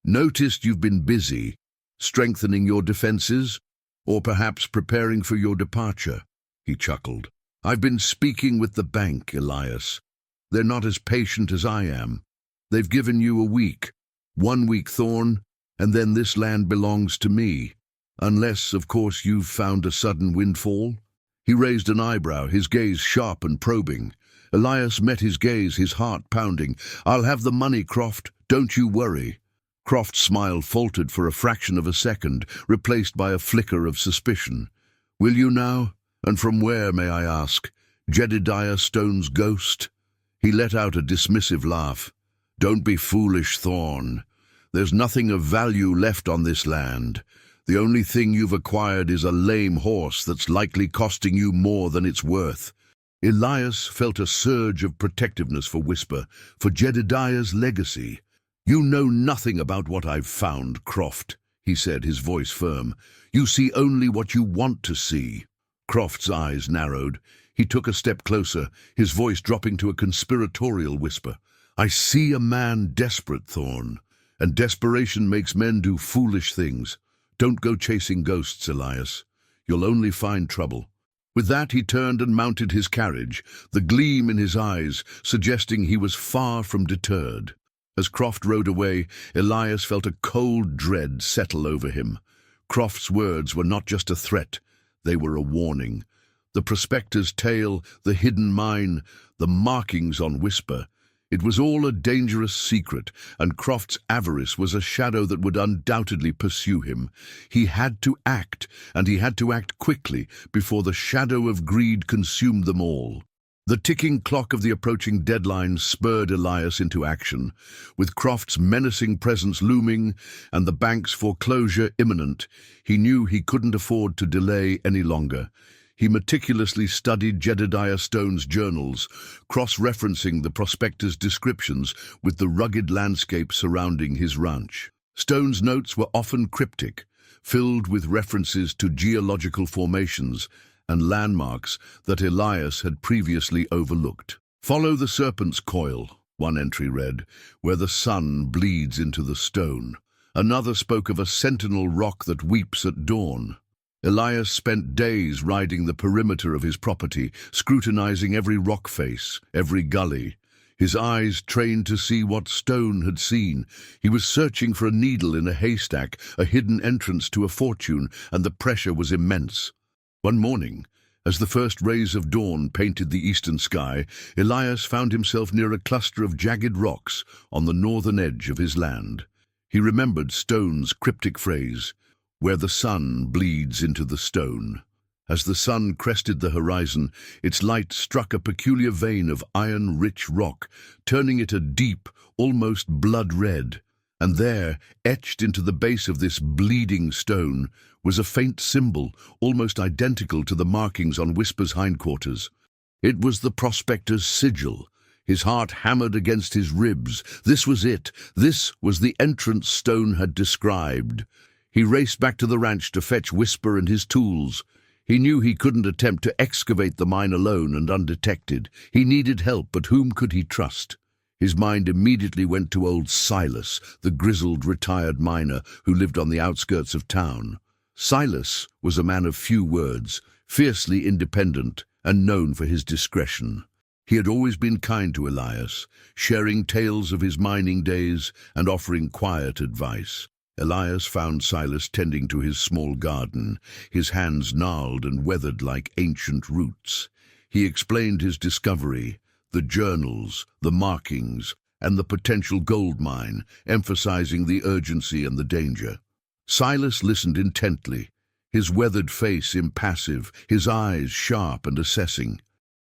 "Noticed you've been busy, strengthening your defenses, or perhaps preparing for your departure," he chuckled. "I've been speaking with the bank, Elias. They're not as patient as I am. They've given you a week. 1 week, Thorne, and then this land belongs to me. Unless, of course, you've found a sudden windfall." He raised an eyebrow, his gaze sharp and probing. Elias met his gaze, his heart pounding. "I'll have the money, Croft. Don't you worry." Croft's smile faltered for a fraction of a second, replaced by a flicker of suspicion. "Will you now? And from where, may I ask? Jedediah Stone's ghost?" He let out a dismissive laugh. "Don't be foolish, Thorne. There's nothing of value left on this land. The only thing you've acquired is a lame horse that's likely costing you more than it's worth." Elias felt a surge of protectiveness for Whisper, for Jedediah's legacy. "You know nothing about what I've found, Croft," he said, his voice firm. "You see only what you want to see." Croft's eyes narrowed. He took a step closer, his voice dropping to a conspiratorial whisper. "I see a man desperate, Thorne, and desperation makes men do foolish things. Don't go chasing ghosts, Elias. You'll only find trouble." With that, he turned and mounted his carriage, the gleam in his eyes suggesting he was far from deterred. As Croft rode away, Elias felt a cold dread settle over him. Croft's words were not just a threat, they were a warning. The prospector's tale, the hidden mine, the markings on Whisper. It was all a dangerous secret, and Croft's avarice was a shadow that would undoubtedly pursue him. He had to act, and he had to act quickly, before the shadow of greed consumed them all. The ticking clock of the approaching deadline spurred Elias into action. With Croft's menacing presence looming and the bank's foreclosure imminent, he knew he couldn't afford to delay any longer. He meticulously studied Jedediah Stone's journals, cross-referencing the prospector's descriptions with the rugged landscape surrounding his ranch. Stone's notes were often cryptic, filled with references to geological formations and landmarks that Elias had previously overlooked. "Follow the serpent's coil," one entry read, "where the sun bleeds into the stone." Another spoke of a sentinel rock that weeps at dawn. Elias spent days riding the perimeter of his property, scrutinizing every rock face, every gully. His eyes trained to see what Stone had seen. He was searching for a needle in a haystack, a hidden entrance to a fortune, and the pressure was immense. One morning, as the first rays of dawn painted the eastern sky, Elias found himself near a cluster of jagged rocks on the northern edge of his land. He remembered Stone's cryptic phrase, "Where the sun bleeds into the stone." As the sun crested the horizon, its light struck a peculiar vein of iron-rich rock, turning it a deep, almost blood-red. And there, etched into the base of this bleeding stone, was a faint symbol, almost identical to the markings on Whisper's hindquarters. It was the prospector's sigil. His heart hammered against his ribs. This was it. This was the entrance Stone had described. He raced back to the ranch to fetch Whisper and his tools. He knew he couldn't attempt to excavate the mine alone and undetected. He needed help, but whom could he trust? His mind immediately went to old Silas, the grizzled retired miner who lived on the outskirts of town. Silas was a man of few words, fiercely independent and known for his discretion. He had always been kind to Elias, sharing tales of his mining days and offering quiet advice. Elias found Silas tending to his small garden, his hands gnarled and weathered like ancient roots. He explained his discovery, the journals, the markings, and the potential gold mine, emphasizing the urgency and the danger. Silas listened intently, his weathered face impassive, his eyes sharp and assessing.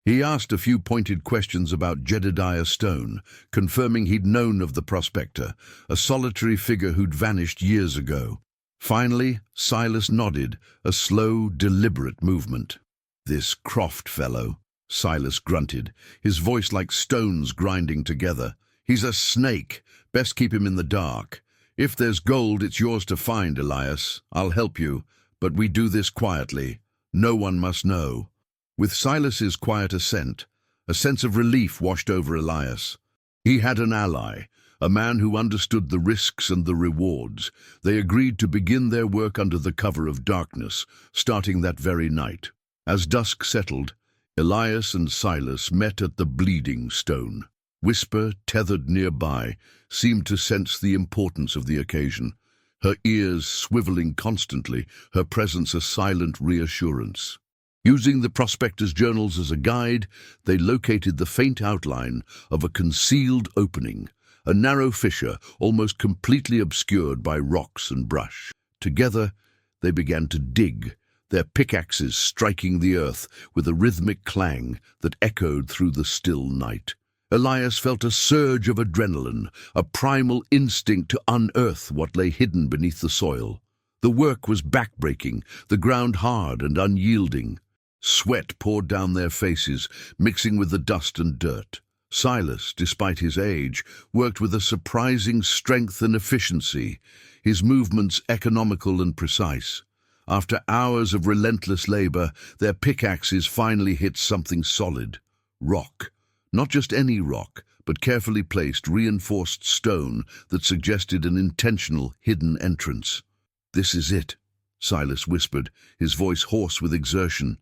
He asked a few pointed questions about Jedediah Stone, confirming he'd known of the prospector, a solitary figure who'd vanished years ago. Finally, Silas nodded, a slow, deliberate movement. "This Croft fellow," Silas grunted, his voice like stones grinding together. "He's a snake. Best keep him in the dark. If there's gold, it's yours to find, Elias. I'll help you, but we do this quietly. No one must know." With Silas's quiet assent, a sense of relief washed over Elias. He had an ally, a man who understood the risks and the rewards. They agreed to begin their work under the cover of darkness, starting that very night. As dusk settled, Elias and Silas met at the bleeding stone. Whisper, tethered nearby, seemed to sense the importance of the occasion, her ears swiveling constantly, her presence a silent reassurance. Using the prospector's journals as a guide, they located the faint outline of a concealed opening, a narrow fissure almost completely obscured by rocks and brush. Together, they began to dig, their pickaxes striking the earth with a rhythmic clang that echoed through the still night. Elias felt a surge of adrenaline, a primal instinct to unearth what lay hidden beneath the soil. The work was backbreaking, the ground hard and unyielding. Sweat poured down their faces, mixing with the dust and dirt. Silas, despite his age, worked with a surprising strength and efficiency, his movements economical and precise. After hours of relentless labor, their pickaxes finally hit something solid. Rock. Not just any rock, but carefully placed, reinforced stone that suggested an intentional, hidden entrance. "This is it," Silas whispered, his voice hoarse with exertion.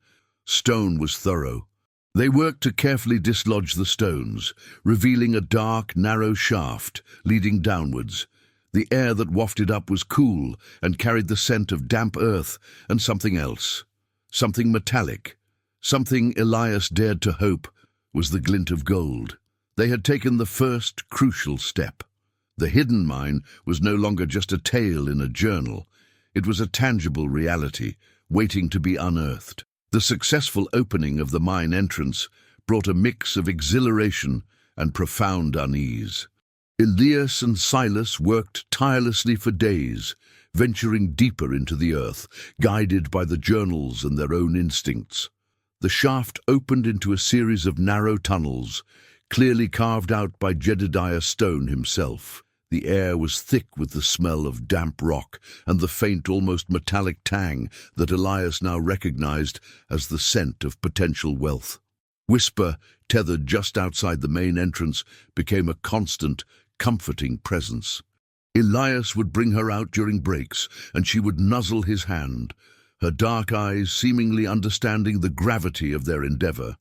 Stone was thorough. They worked to carefully dislodge the stones, revealing a dark, narrow shaft leading downwards. The air that wafted up was cool and carried the scent of damp earth and something else. Something metallic. Something Elias dared to hope was the glint of gold. They had taken the first crucial step. The hidden mine was no longer just a tale in a journal. It was a tangible reality, waiting to be unearthed. The successful opening of the mine entrance brought a mix of exhilaration and profound unease. Elias and Silas worked tirelessly for days, venturing deeper into the earth, guided by the journals and their own instincts. The shaft opened into a series of narrow tunnels, clearly carved out by Jedediah Stone himself. The air was thick with the smell of damp rock and the faint, almost metallic tang that Elias now recognized as the scent of potential wealth. Whisper, tethered just outside the main entrance, became a constant, comforting presence. Elias would bring her out during breaks, and she would nuzzle his hand, her dark eyes seemingly understanding the gravity of their endeavor.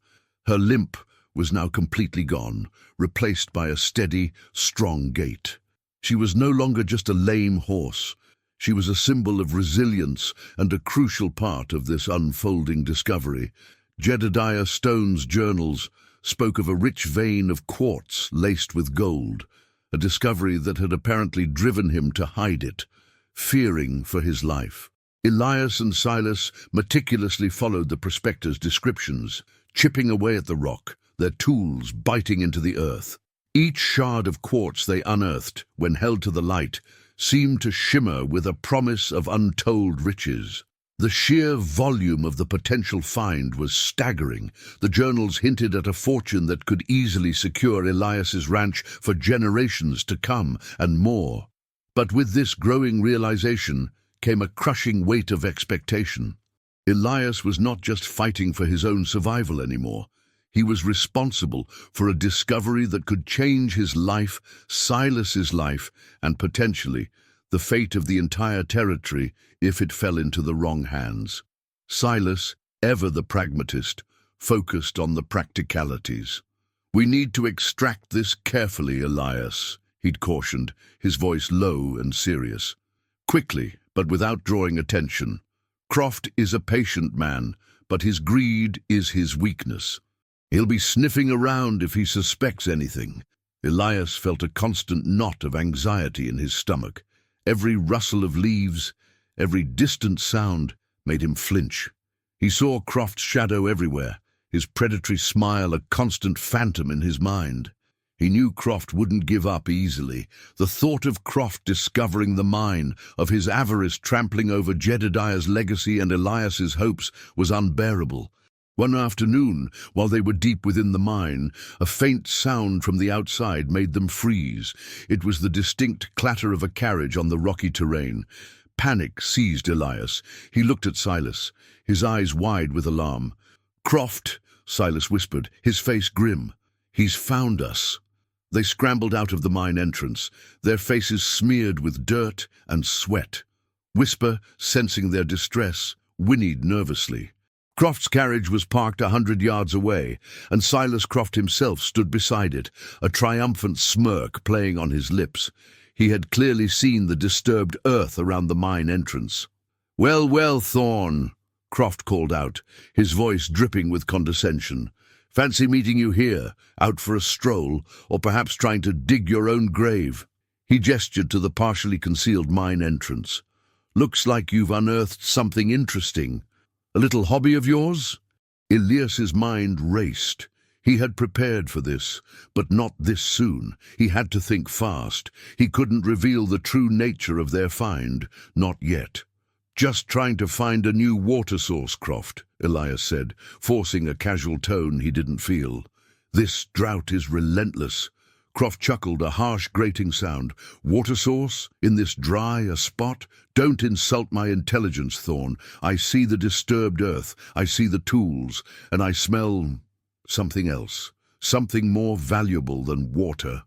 Her limp was now completely gone, replaced by a steady, strong gait. She was no longer just a lame horse. She was a symbol of resilience and a crucial part of this unfolding discovery. Jedediah Stone's journals spoke of a rich vein of quartz laced with gold, a discovery that had apparently driven him to hide it, fearing for his life. Elias and Silas meticulously followed the prospector's descriptions, chipping away at the rock, their tools biting into the earth. Each shard of quartz they unearthed, when held to the light, seemed to shimmer with a promise of untold riches. The sheer volume of the potential find was staggering. The journals hinted at a fortune that could easily secure Elias's ranch for generations to come, and more. But with this growing realization came a crushing weight of expectation. Elias was not just fighting for his own survival anymore. He was responsible for a discovery that could change his life, Silas's life, and potentially the fate of the entire territory if it fell into the wrong hands. Silas, ever the pragmatist, focused on the practicalities. "We need to extract this carefully, Elias," he'd cautioned, his voice low and serious. "Quickly, but without drawing attention. Croft is a patient man, but his greed is his weakness. He'll be sniffing around if he suspects anything." Elias felt a constant knot of anxiety in his stomach. Every rustle of leaves, every distant sound made him flinch. He saw Croft's shadow everywhere, his predatory smile a constant phantom in his mind. He knew Croft wouldn't give up easily. The thought of Croft discovering the mine, of his avarice trampling over Jedediah's legacy and Elias's hopes, was unbearable. One afternoon, while they were deep within the mine, a faint sound from the outside made them freeze. It was the distinct clatter of a carriage on the rocky terrain. Panic seized Elias. He looked at Silas, his eyes wide with alarm. "Croft," Silas whispered, his face grim. "He's found us." They scrambled out of the mine entrance, their faces smeared with dirt and sweat. Whisper, sensing their distress, whinnied nervously. Croft's carriage was parked 100 yards away, and Silas Croft himself stood beside it, a triumphant smirk playing on his lips. He had clearly seen the disturbed earth around the mine entrance. "Well, well, Thorne," Croft called out, his voice dripping with condescension. "Fancy meeting you here, out for a stroll, or perhaps trying to dig your own grave." He gestured to the partially concealed mine entrance. "Looks like you've unearthed something interesting. A little hobby of yours?" Elias's mind raced. He had prepared for this, but not this soon. He had to think fast. He couldn't reveal the true nature of their find, not yet. "Just trying to find a new water source, Croft," Elias said, forcing a casual tone he didn't feel. "This drought is relentless." Croft chuckled, a harsh grating sound. "Water source? In this dry a spot? Don't insult my intelligence, Thorne. I see the disturbed earth, I see the tools, and I smell something else, something more valuable than water."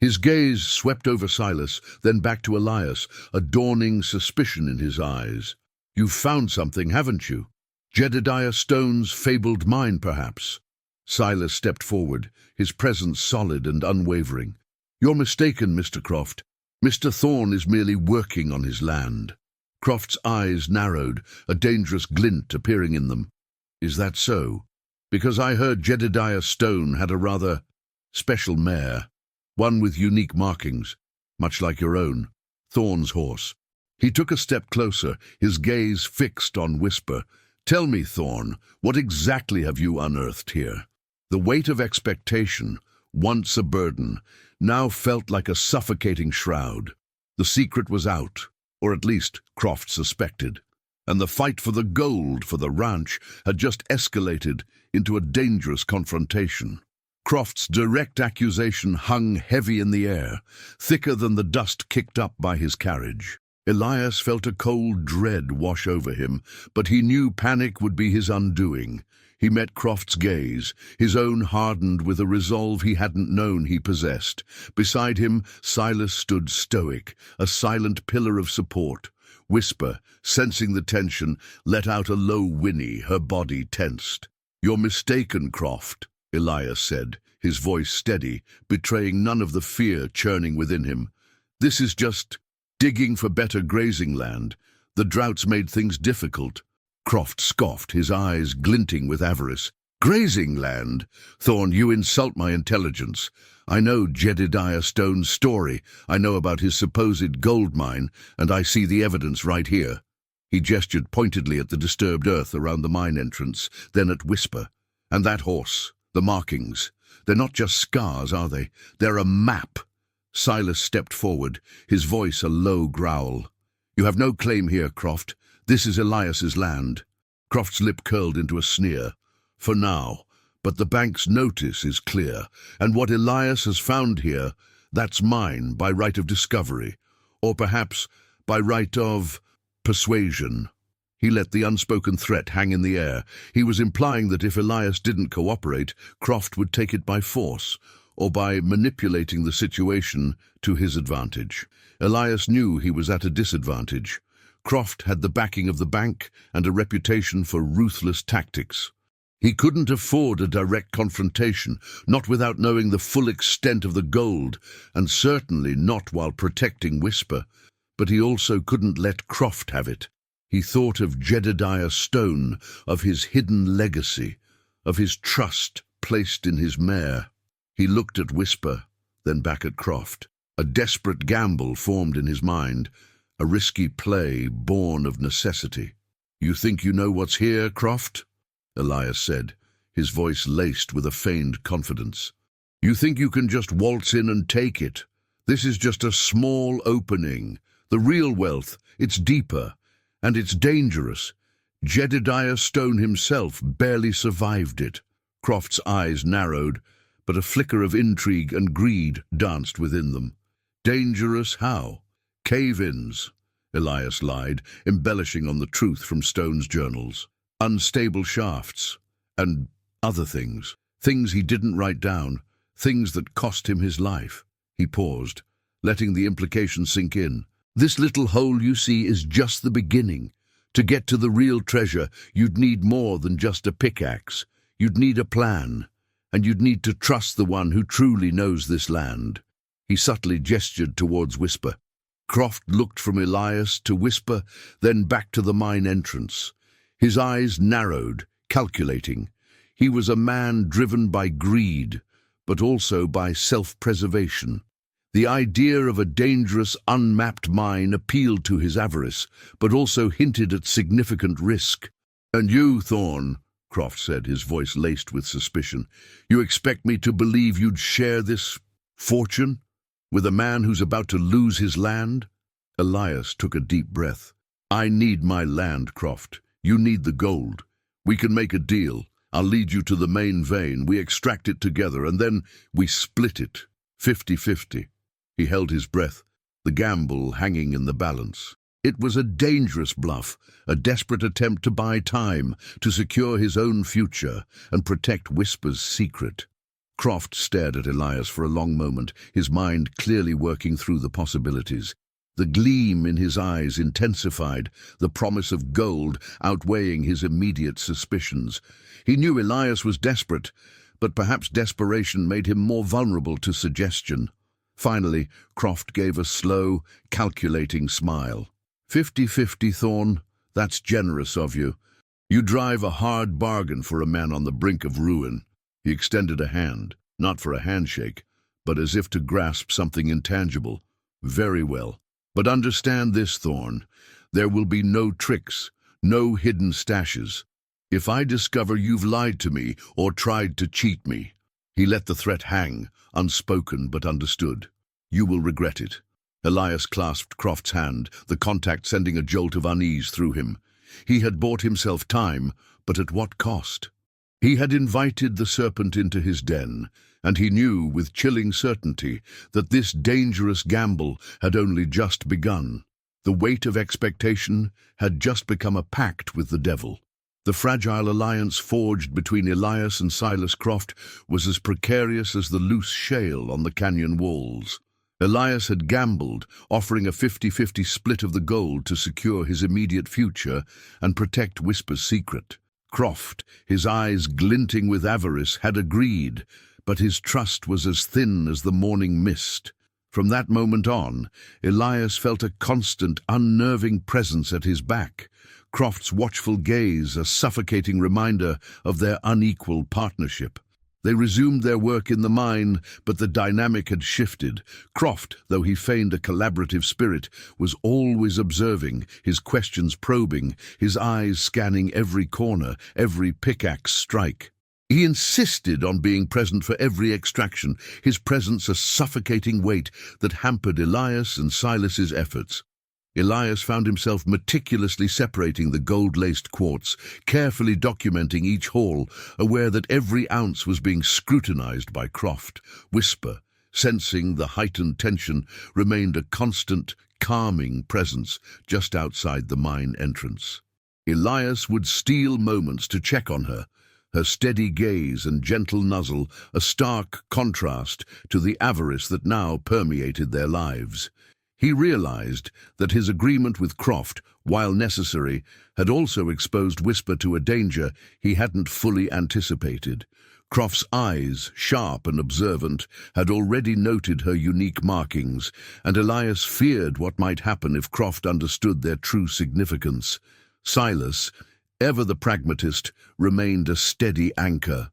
His gaze swept over Silas, then back to Elias, a dawning suspicion in his eyes. "You've found something, haven't you? Jedediah Stone's fabled mine, perhaps?" Silas stepped forward, his presence solid and unwavering. "You're mistaken, Mr. Croft. Mr. Thorne is merely working on his land." Croft's eyes narrowed, a dangerous glint appearing in them. "Is that so? Because I heard Jedediah Stone had a rather special mare, one with unique markings, much like your own, Thorne's horse." He took a step closer, his gaze fixed on Whisper. "Tell me, Thorne, what exactly have you unearthed here?" The weight of expectation, once a burden, now felt like a suffocating shroud. The secret was out, or at least Croft suspected, and the fight for the gold for the ranch had just escalated into a dangerous confrontation. Croft's direct accusation hung heavy in the air, thicker than the dust kicked up by his carriage. Elias felt a cold dread wash over him, but he knew panic would be his undoing. He met Croft's gaze, his own hardened with a resolve he hadn't known he possessed. Beside him, Silas stood stoic, a silent pillar of support. Whisper, sensing the tension, let out a low whinny, her body tensed. "You're mistaken, Croft," Elias said, his voice steady, betraying none of the fear churning within him. "This is just digging for better grazing land. The droughts made things difficult." Croft scoffed, his eyes glinting with avarice. "Grazing land? Thorne, you insult my intelligence. I know Jedediah Stone's story. I know about his supposed gold mine, and I see the evidence right here." He gestured pointedly at the disturbed earth around the mine entrance, then at Whisper. "And that horse, the markings, they're not just scars, are they? They're a map." Silas stepped forward, his voice a low growl. "You have no claim here, Croft. This is Elias's land." Croft's lip curled into a sneer. "For now. But the bank's notice is clear, and what Elias has found here, that's mine by right of discovery, or perhaps by right of persuasion." He let the unspoken threat hang in the air. He was implying that if Elias didn't cooperate, Croft would take it by force, or by manipulating the situation to his advantage. Elias knew he was at a disadvantage. Croft had the backing of the bank and a reputation for ruthless tactics. He couldn't afford a direct confrontation, not without knowing the full extent of the gold, and certainly not while protecting Whisper. But he also couldn't let Croft have it. He thought of Jedediah Stone, of his hidden legacy, of his trust placed in his mare. He looked at Whisper, then back at Croft. A desperate gamble formed in his mind, a risky play born of necessity. "You think you know what's here, Croft?" Elias said, his voice laced with a feigned confidence. "You think you can just waltz in and take it? This is just a small opening. The real wealth, it's deeper, and it's dangerous. Jedediah Stone himself barely survived it." Croft's eyes narrowed, but a flicker of intrigue and greed danced within them. "Dangerous how?" "Cave-ins," Elias lied, embellishing on the truth from Stone's journals. "Unstable shafts, and other things. Things he didn't write down, things that cost him his life." He paused, letting the implication sink in. "This little hole you see is just the beginning. To get to the real treasure, you'd need more than just a pickaxe. You'd need a plan, and you'd need to trust the one who truly knows this land." He subtly gestured towards Whisper. Croft looked from Elias to Whisper, then back to the mine entrance. His eyes narrowed, calculating. He was a man driven by greed, but also by self-preservation. The idea of a dangerous, unmapped mine appealed to his avarice, but also hinted at significant risk. "And you, Thorne," Croft said, his voice laced with suspicion, "you expect me to believe you'd share this fortune with a man who's about to lose his land?" Elias took a deep breath. "I need my land, Croft. You need the gold. We can make a deal. I'll lead you to the main vein. We extract it together, and then we split it, 50-50. He held his breath, the gamble hanging in the balance. It was a dangerous bluff, a desperate attempt to buy time, to secure his own future and protect Whisper's secret. Croft stared at Elias for a long moment, his mind clearly working through the possibilities. The gleam in his eyes intensified, the promise of gold outweighing his immediate suspicions. He knew Elias was desperate, but perhaps desperation made him more vulnerable to suggestion. Finally, Croft gave a slow, calculating smile. 50-50, Thorne. That's generous of you. You drive a hard bargain for a man on the brink of ruin." He extended a hand, not for a handshake, but as if to grasp something intangible. "Very well. But understand this, Thorne. There will be no tricks, no hidden stashes. If I discover you've lied to me or tried to cheat me," he let the threat hang, unspoken but understood, "you will regret it." Elias clasped Croft's hand, the contact sending a jolt of unease through him. He had bought himself time, but at what cost? He had invited the serpent into his den, and he knew with chilling certainty that this dangerous gamble had only just begun. The weight of expectation had just become a pact with the devil. The fragile alliance forged between Elias and Silas Croft was as precarious as the loose shale on the canyon walls. Elias had gambled, offering a 50-50 split of the gold to secure his immediate future and protect Whisper's secret. Croft, his eyes glinting with avarice, had agreed, but his trust was as thin as the morning mist. From that moment on, Elias felt a constant, unnerving presence at his back, Croft's watchful gaze a suffocating reminder of their unequal partnership. They resumed their work in the mine, but the dynamic had shifted. Croft, though he feigned a collaborative spirit, was always observing, his questions probing, his eyes scanning every corner, every pickaxe strike. He insisted on being present for every extraction, his presence a suffocating weight that hampered Elias and Silas's efforts. Elias found himself meticulously separating the gold-laced quartz, carefully documenting each haul, aware that every ounce was being scrutinized by Croft. Whisper, sensing the heightened tension, remained a constant, calming presence just outside the mine entrance. Elias would steal moments to check on her, her steady gaze and gentle nuzzle a stark contrast to the avarice that now permeated their lives. He realized that his agreement with Croft, while necessary, had also exposed Whisper to a danger he hadn't fully anticipated. Croft's eyes, sharp and observant, had already noted her unique markings, and Elias feared what might happen if Croft understood their true significance. Silas, ever the pragmatist, remained a steady anchor.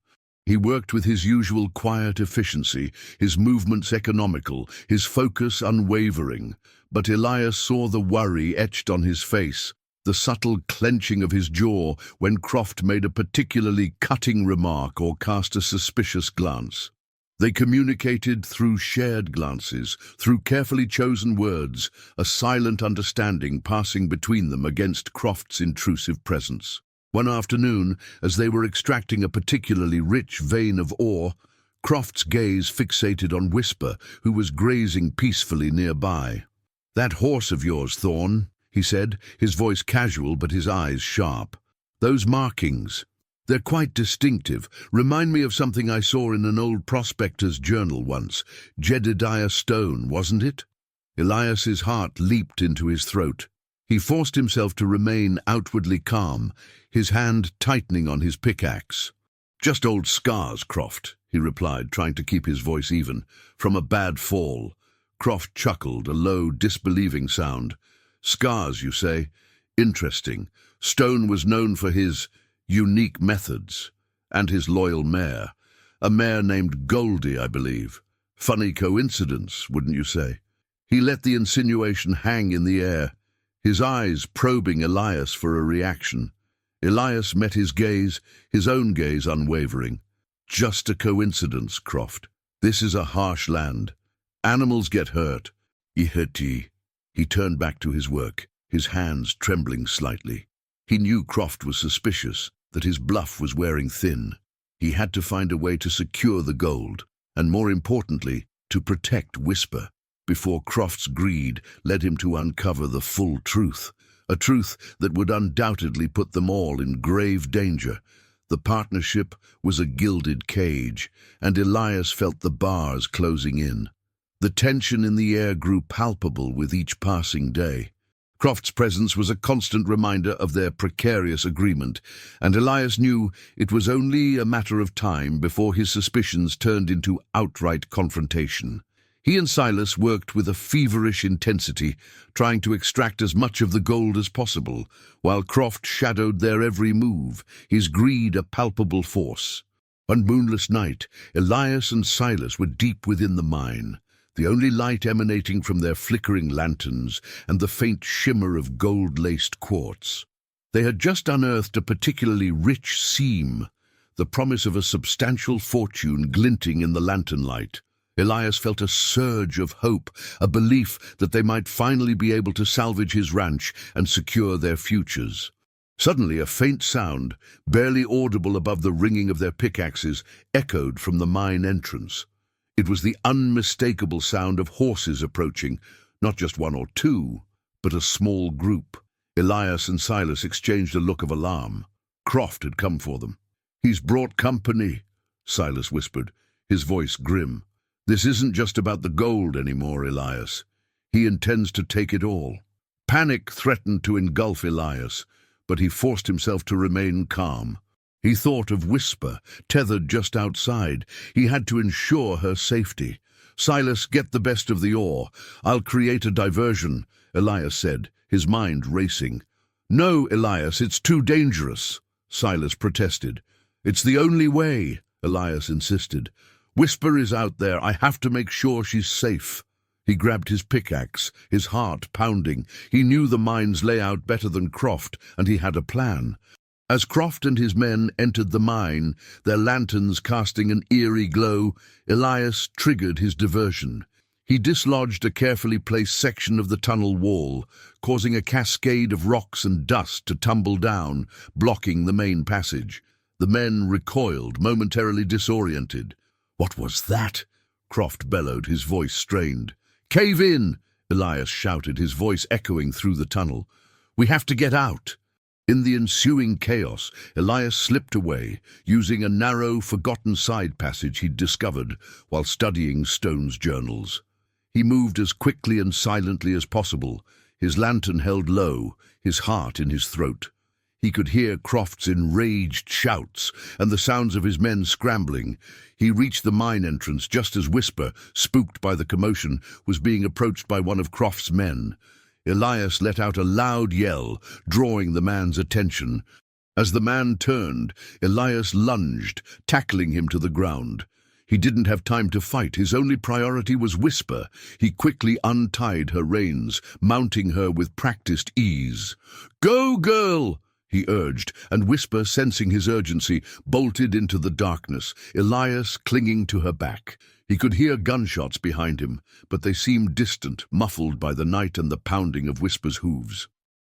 He worked with his usual quiet efficiency, his movements economical, his focus unwavering. But Elias saw the worry etched on his face, the subtle clenching of his jaw when Croft made a particularly cutting remark or cast a suspicious glance. They communicated through shared glances, through carefully chosen words, a silent understanding passing between them against Croft's intrusive presence. One afternoon, as they were extracting a particularly rich vein of ore, Croft's gaze fixated on Whisper, who was grazing peacefully nearby. "That horse of yours, Thorne," he said, his voice casual but his eyes sharp. "Those markings, they're quite distinctive. Remind me of something I saw in an old prospector's journal once. Jedediah Stone, wasn't it?" Elias's heart leaped into his throat. He forced himself to remain outwardly calm, his hand tightening on his pickaxe. "Just old scars, Croft," he replied, trying to keep his voice even. "From a bad fall." Croft chuckled, a low, disbelieving sound. "Scars, you say? Interesting. Stone was known for his unique methods, and his loyal mare. A mare named Goldie, I believe. Funny coincidence, wouldn't you say?" He let the insinuation hang in the air, his eyes probing Elias for a reaction. Elias met his gaze, his own gaze unwavering. "Just a coincidence, Croft. This is a harsh land. Animals get hurt. Iheti." He turned back to his work, his hands trembling slightly. He knew Croft was suspicious, that his bluff was wearing thin. He had to find a way to secure the gold, and more importantly, to protect Whisper, before Croft's greed led him to uncover the full truth. A truth that would undoubtedly put them all in grave danger. The partnership was a gilded cage, and Elias felt the bars closing in. The tension in the air grew palpable with each passing day. Croft's presence was a constant reminder of their precarious agreement, and Elias knew it was only a matter of time before his suspicions turned into outright confrontation. He and Silas worked with a feverish intensity, trying to extract as much of the gold as possible, while Croft shadowed their every move, his greed a palpable force. One moonless night, Elias and Silas were deep within the mine, the only light emanating from their flickering lanterns and the faint shimmer of gold-laced quartz. They had just unearthed a particularly rich seam, the promise of a substantial fortune glinting in the lantern light. Elias felt a surge of hope, a belief that they might finally be able to salvage his ranch and secure their futures. Suddenly a faint sound, barely audible above the ringing of their pickaxes, echoed from the mine entrance. It was the unmistakable sound of horses approaching, not just one or two, but a small group. Elias and Silas exchanged a look of alarm. Croft had come for them. "He's brought company," Silas whispered, his voice grim. This isn't just about the gold anymore, Elias. He intends to take it all. Panic threatened to engulf Elias, but he forced himself to remain calm. He thought of Whisper, tethered just outside. He had to ensure her safety. "Silas, get the best of the ore. I'll create a diversion," Elias said, his mind racing. "No, Elias, it's too dangerous," Silas protested. "It's the only way," Elias insisted. "Whisper is out there. I have to make sure she's safe." He grabbed his pickaxe, his heart pounding. He knew the mine's layout better than Croft, and he had a plan. As Croft and his men entered the mine, their lanterns casting an eerie glow, Elias triggered his diversion. He dislodged a carefully placed section of the tunnel wall, causing a cascade of rocks and dust to tumble down, blocking the main passage. The men recoiled, momentarily disoriented. "What was that?" Croft bellowed, his voice strained. "Cave in!" Elias shouted, his voice echoing through the tunnel. "We have to get out!" In the ensuing chaos, Elias slipped away, using a narrow, forgotten side passage he'd discovered while studying Stone's journals. He moved as quickly and silently as possible, his lantern held low, his heart in his throat. He could hear Croft's enraged shouts and the sounds of his men scrambling. He reached the mine entrance just as Whisper, spooked by the commotion, was being approached by one of Croft's men. Elias let out a loud yell, drawing the man's attention. As the man turned, Elias lunged, tackling him to the ground. He didn't have time to fight. His only priority was Whisper. He quickly untied her reins, mounting her with practiced ease. "Go, girl!" he urged, and Whisper, sensing his urgency, bolted into the darkness, Elias clinging to her back. He could hear gunshots behind him, but they seemed distant, muffled by the night and the pounding of Whisper's hooves.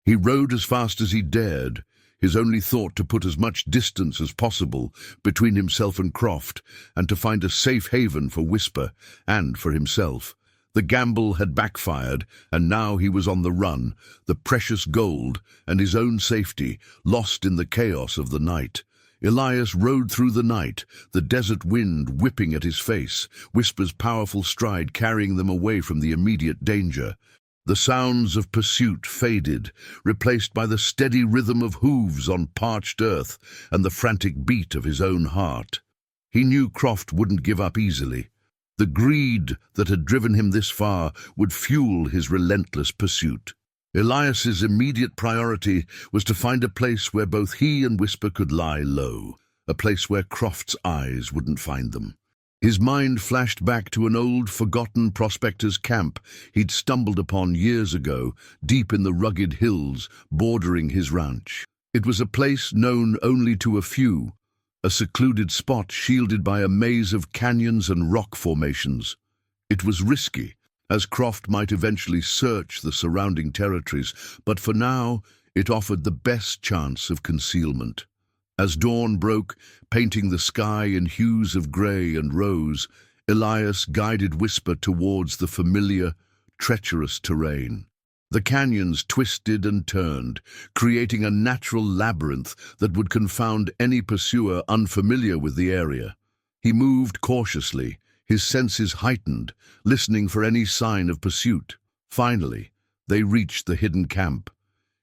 He rode as fast as he dared, his only thought to put as much distance as possible between himself and Croft, and to find a safe haven for Whisper and for himself. The gamble had backfired, and now he was on the run, the precious gold and his own safety lost in the chaos of the night. Elias rode through the night, the desert wind whipping at his face, Whisper's powerful stride carrying them away from the immediate danger. The sounds of pursuit faded, replaced by the steady rhythm of hooves on parched earth and the frantic beat of his own heart. He knew Croft wouldn't give up easily. The greed that had driven him this far would fuel his relentless pursuit. Elias's immediate priority was to find a place where both he and Whisper could lie low, a place where Croft's eyes wouldn't find them. His mind flashed back to an old, forgotten prospector's camp he'd stumbled upon years ago, deep in the rugged hills bordering his ranch. It was a place known only to a few, a secluded spot shielded by a maze of canyons and rock formations. It was risky, as Croft might eventually search the surrounding territories, but for now it offered the best chance of concealment. As dawn broke, painting the sky in hues of grey and rose, Elias guided Whisper towards the familiar, treacherous terrain. The canyons twisted and turned, creating a natural labyrinth that would confound any pursuer unfamiliar with the area. He moved cautiously, his senses heightened, listening for any sign of pursuit. Finally, they reached the hidden camp.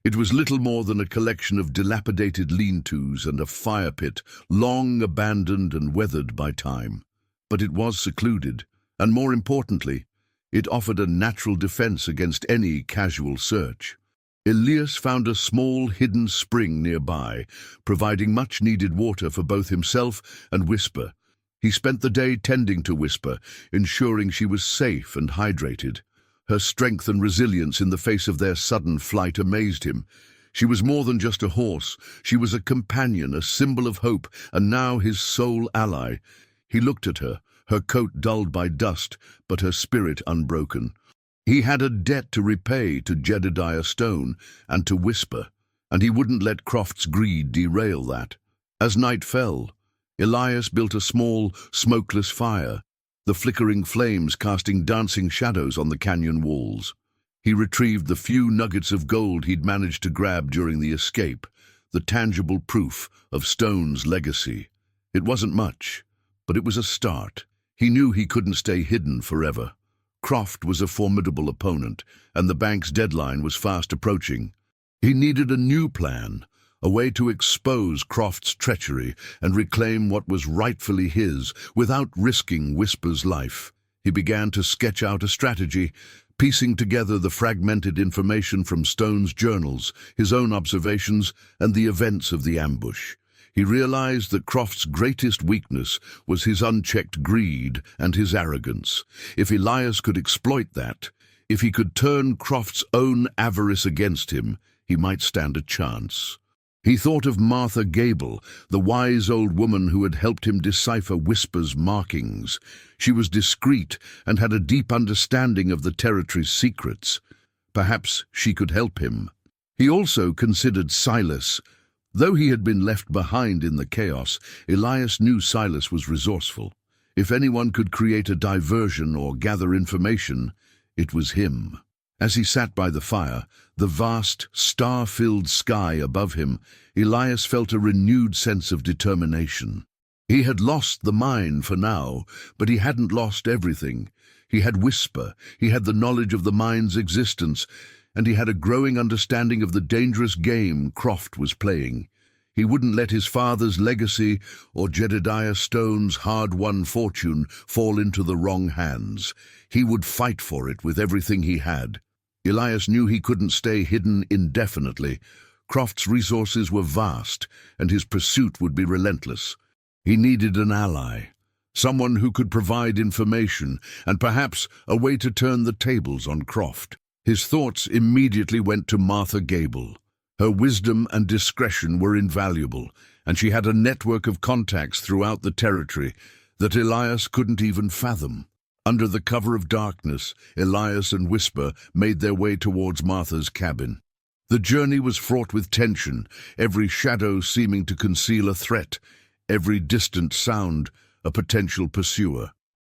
It was little more than a collection of dilapidated lean-tos and a fire pit, long abandoned and weathered by time. But it was secluded, and more importantly, it offered a natural defense against any casual search. Elias found a small hidden spring nearby, providing much-needed water for both himself and Whisper. He spent the day tending to Whisper, ensuring she was safe and hydrated. Her strength and resilience in the face of their sudden flight amazed him. She was more than just a horse. She was a companion, a symbol of hope, and now his sole ally. He looked at her, her coat dulled by dust, but her spirit unbroken. He had a debt to repay to Jedediah Stone and to Whisper, and he wouldn't let Croft's greed derail that. As night fell, Elias built a small, smokeless fire, the flickering flames casting dancing shadows on the canyon walls. He retrieved the few nuggets of gold he'd managed to grab during the escape, the tangible proof of Stone's legacy. It wasn't much, but it was a start. He knew he couldn't stay hidden forever. Croft was a formidable opponent, and the bank's deadline was fast approaching. He needed a new plan, a way to expose Croft's treachery and reclaim what was rightfully his without risking Whisper's life. He began to sketch out a strategy, piecing together the fragmented information from Stone's journals, his own observations, and the events of the ambush. He realized that Croft's greatest weakness was his unchecked greed and his arrogance. If Elias could exploit that, if he could turn Croft's own avarice against him, he might stand a chance. He thought of Martha Gable, the wise old woman who had helped him decipher Whisper's markings. She was discreet and had a deep understanding of the territory's secrets. Perhaps she could help him. He also considered Silas. Though he had been left behind in the chaos, Elias knew Silas was resourceful. If anyone could create a diversion or gather information, it was him. As he sat by the fire, the vast, star-filled sky above him, Elias felt a renewed sense of determination. He had lost the mine for now, but he hadn't lost everything. He had Whisper, he had the knowledge of the mine's existence, and he had a growing understanding of the dangerous game Croft was playing. He wouldn't let his father's legacy or Jedediah Stone's hard-won fortune fall into the wrong hands. He would fight for it with everything he had. Elias knew he couldn't stay hidden indefinitely. Croft's resources were vast, and his pursuit would be relentless. He needed an ally, someone who could provide information, and perhaps a way to turn the tables on Croft. His thoughts immediately went to Martha Gable. Her wisdom and discretion were invaluable, and she had a network of contacts throughout the territory that Elias couldn't even fathom. Under the cover of darkness, Elias and Whisper made their way towards Martha's cabin. The journey was fraught with tension, every shadow seeming to conceal a threat, every distant sound a potential pursuer.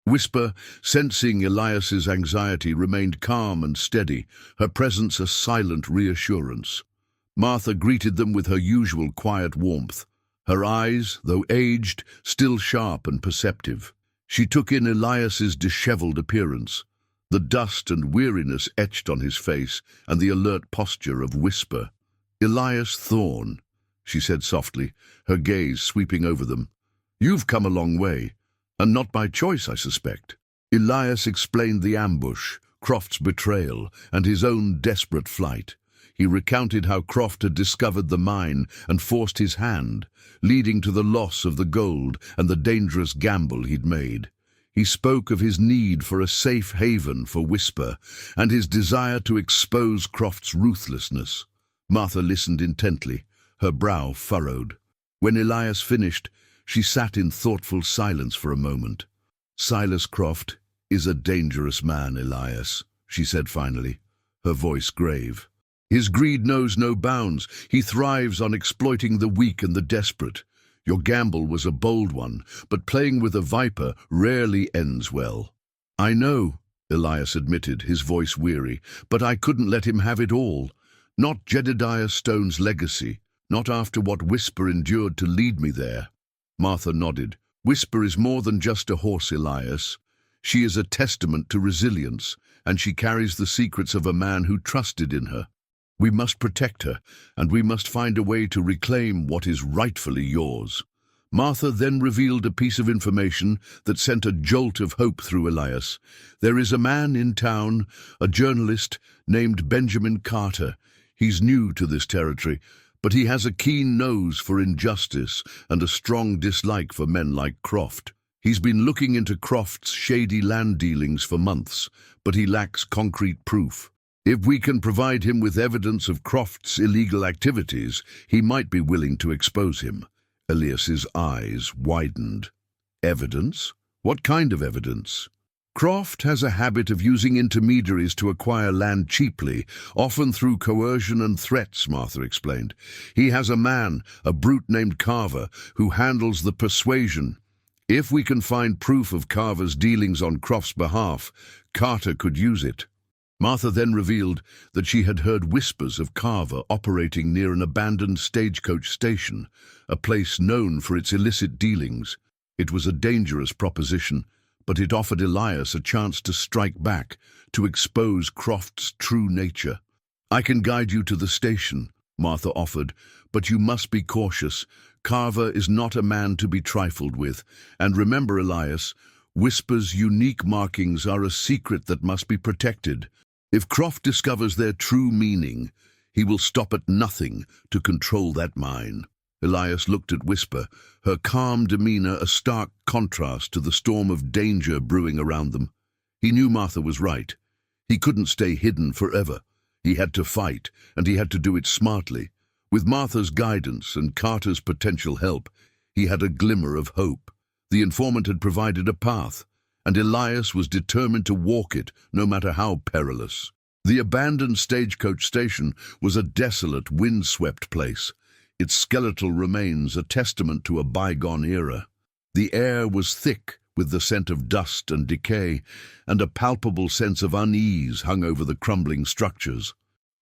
Whisper, sensing Elias's anxiety, remained calm and steady, her presence a silent reassurance. Martha greeted them with her usual quiet warmth, her eyes, though aged, still sharp and perceptive. She took in Elias's disheveled appearance, the dust and weariness etched on his face, and the alert posture of Whisper. "Elias Thorne," she said softly, her gaze sweeping over them. "You've come a long way, and not by choice, I suspect." Elias explained the ambush, Croft's betrayal, and his own desperate flight. He recounted how Croft had discovered the mine and forced his hand, leading to the loss of the gold and the dangerous gamble he'd made. He spoke of his need for a safe haven for Whisper and his desire to expose Croft's ruthlessness. Martha listened intently, her brow furrowed. When Elias finished, she sat in thoughtful silence for a moment. "Silas Croft is a dangerous man, Elias," she said finally, her voice grave. "His greed knows no bounds. He thrives on exploiting the weak and the desperate. Your gamble was a bold one, but playing with a viper rarely ends well." "I know," Elias admitted, his voice weary, "but I couldn't let him have it all. Not Jedediah Stone's legacy, not after what Whisper endured to lead me there." Martha nodded. "Whisper is more than just a horse, Elias. She is a testament to resilience, and she carries the secrets of a man who trusted in her. We must protect her, and we must find a way to reclaim what is rightfully yours." Martha then revealed a piece of information that sent a jolt of hope through Elias. "There is a man in town, a journalist named Benjamin Carter. He's new to this territory, but he has a keen nose for injustice and a strong dislike for men like Croft. He's been looking into Croft's shady land dealings for months, but he lacks concrete proof. If we can provide him with evidence of Croft's illegal activities, he might be willing to expose him." Elias's eyes widened. "Evidence? What kind of evidence?" "Croft has a habit of using intermediaries to acquire land cheaply, often through coercion and threats," Martha explained. "He has a man, a brute named Carver, who handles the persuasion. If we can find proof of Carver's dealings on Croft's behalf, Carter could use it." Martha then revealed that she had heard whispers of Carver operating near an abandoned stagecoach station, a place known for its illicit dealings. It was a dangerous proposition, but it offered Elias a chance to strike back, to expose Croft's true nature. "I can guide you to the station," Martha offered, "but you must be cautious. Carver is not a man to be trifled with. And remember, Elias, Whisper's unique markings are a secret that must be protected. If Croft discovers their true meaning, he will stop at nothing to control that mine." Elias looked at Whisper, her calm demeanor a stark contrast to the storm of danger brewing around them. He knew Martha was right. He couldn't stay hidden forever. He had to fight, and he had to do it smartly. With Martha's guidance and Carter's potential help, he had a glimmer of hope. The informant had provided a path, and Elias was determined to walk it, no matter how perilous. The abandoned stagecoach station was a desolate, wind-swept place, its skeletal remains a testament to a bygone era. The air was thick with the scent of dust and decay, and a palpable sense of unease hung over the crumbling structures.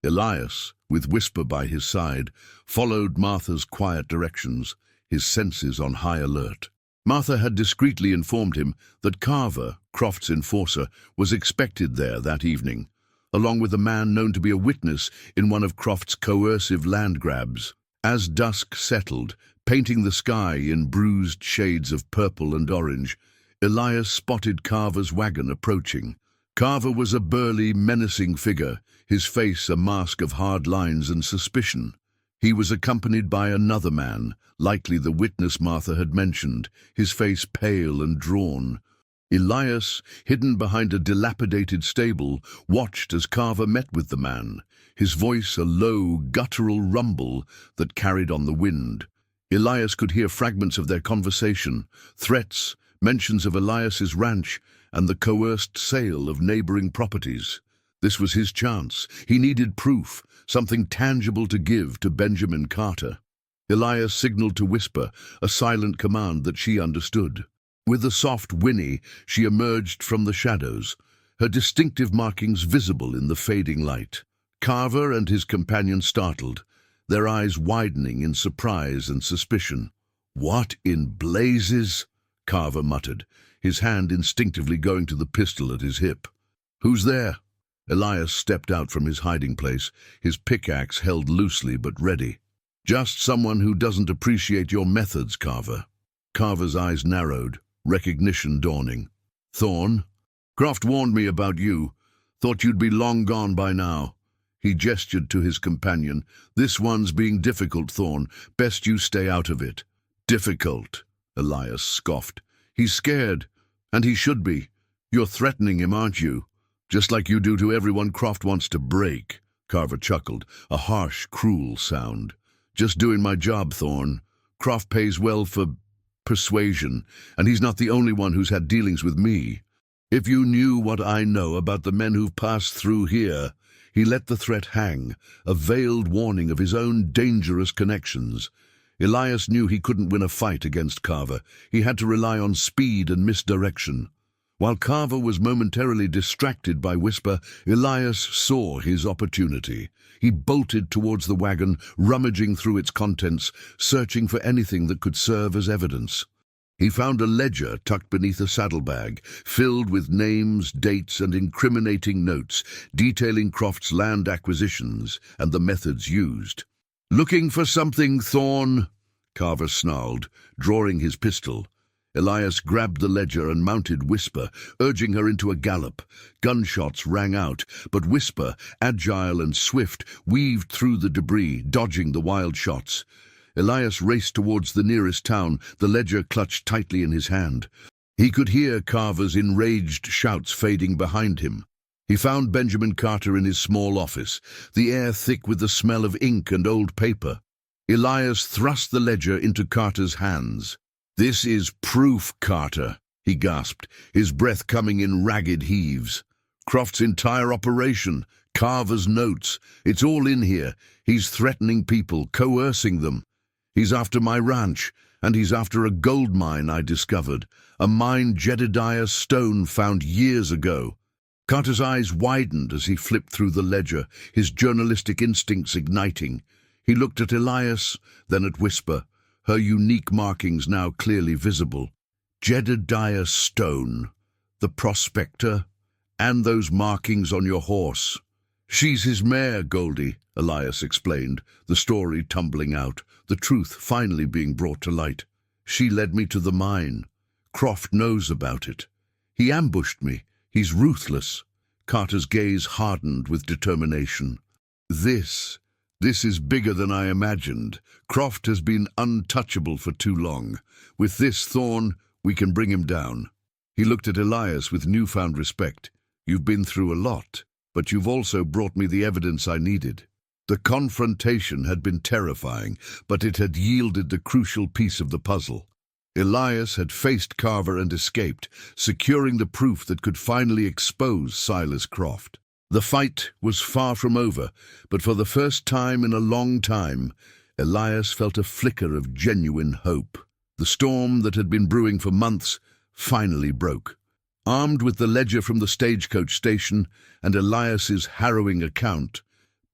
Elias, with Whisper by his side, followed Martha's quiet directions, his senses on high alert. Martha had discreetly informed him that Carver, Croft's enforcer, was expected there that evening, along with a man known to be a witness in one of Croft's coercive land grabs. As dusk settled, painting the sky in bruised shades of purple and orange, Elias spotted Carver's wagon approaching. Carver was a burly, menacing figure, his face a mask of hard lines and suspicion. He was accompanied by another man, likely the witness Martha had mentioned, his face pale and drawn. Elias, hidden behind a dilapidated stable, watched as Carver met with the man, his voice a low, guttural rumble that carried on the wind. Elias could hear fragments of their conversation, threats, mentions of Elias's ranch, and the coerced sale of neighboring properties. This was his chance. He needed proof, something tangible to give to Benjamin Carter. Elias signaled to Whisper, a silent command that she understood. With a soft whinny, she emerged from the shadows, her distinctive markings visible in the fading light. Carver and his companion startled, their eyes widening in surprise and suspicion. "What in blazes?" Carver muttered, his hand instinctively going to the pistol at his hip. "Who's there?" Elias stepped out from his hiding place, his pickaxe held loosely but ready. "Just someone who doesn't appreciate your methods, Carver." Carver's eyes narrowed, recognition dawning. "Thorne? Croft warned me about you. Thought you'd be long gone by now." He gestured to his companion. "This one's being difficult, Thorne. Best you stay out of it." "Difficult?" Elias scoffed. "He's scared, and he should be. You're threatening him, aren't you? Just like you do to everyone Croft wants to break." Carver chuckled, a harsh, cruel sound. "Just doing my job, Thorne. Croft pays well for persuasion, and he's not the only one who's had dealings with me. If you knew what I know about the men who've passed through here." He let the threat hang, a veiled warning of his own dangerous connections. Elias knew he couldn't win a fight against Carver. He had to rely on speed and misdirection. While Carver was momentarily distracted by Whisper, Elias saw his opportunity. He bolted towards the wagon, rummaging through its contents, searching for anything that could serve as evidence. He found a ledger tucked beneath a saddlebag, filled with names, dates, and incriminating notes detailing Croft's land acquisitions and the methods used. "Looking for something, Thorne?" Carver snarled, drawing his pistol. Elias grabbed the ledger and mounted Whisper, urging her into a gallop. Gunshots rang out, but Whisper, agile and swift, weaved through the debris, dodging the wild shots. Elias raced towards the nearest town, the ledger clutched tightly in his hand. He could hear Carver's enraged shouts fading behind him. He found Benjamin Carter in his small office, the air thick with the smell of ink and old paper. Elias thrust the ledger into Carter's hands. "This is proof, Carter," he gasped, his breath coming in ragged heaves. "Croft's entire operation, Carver's notes, it's all in here. He's threatening people, coercing them. He's after my ranch, and he's after a gold mine I discovered, a mine Jedediah Stone found years ago." Carter's eyes widened as he flipped through the ledger, his journalistic instincts igniting. He looked at Elias, then at Whisper, her unique markings now clearly visible. Jedediah Stone. the prospector, and those markings on your horse. She's his mare, Goldie, Elias explained, the story tumbling out, the truth finally being brought to light. She led me to the mine. Croft knows about it. He ambushed me. He's ruthless. Carter's gaze hardened with determination. This is bigger than I imagined. Croft has been untouchable for too long. With this, Thorne, we can bring him down. He looked at Elias with newfound respect. You've been through a lot, but you've also brought me the evidence I needed. The confrontation had been terrifying, but it had yielded the crucial piece of the puzzle. Elias had faced Carver and escaped, securing the proof that could finally expose Silas Croft. The fight was far from over, but for the first time in a long time, Elias felt a flicker of genuine hope. The storm that had been brewing for months finally broke. Armed with the ledger from the stagecoach station and Elias's harrowing account,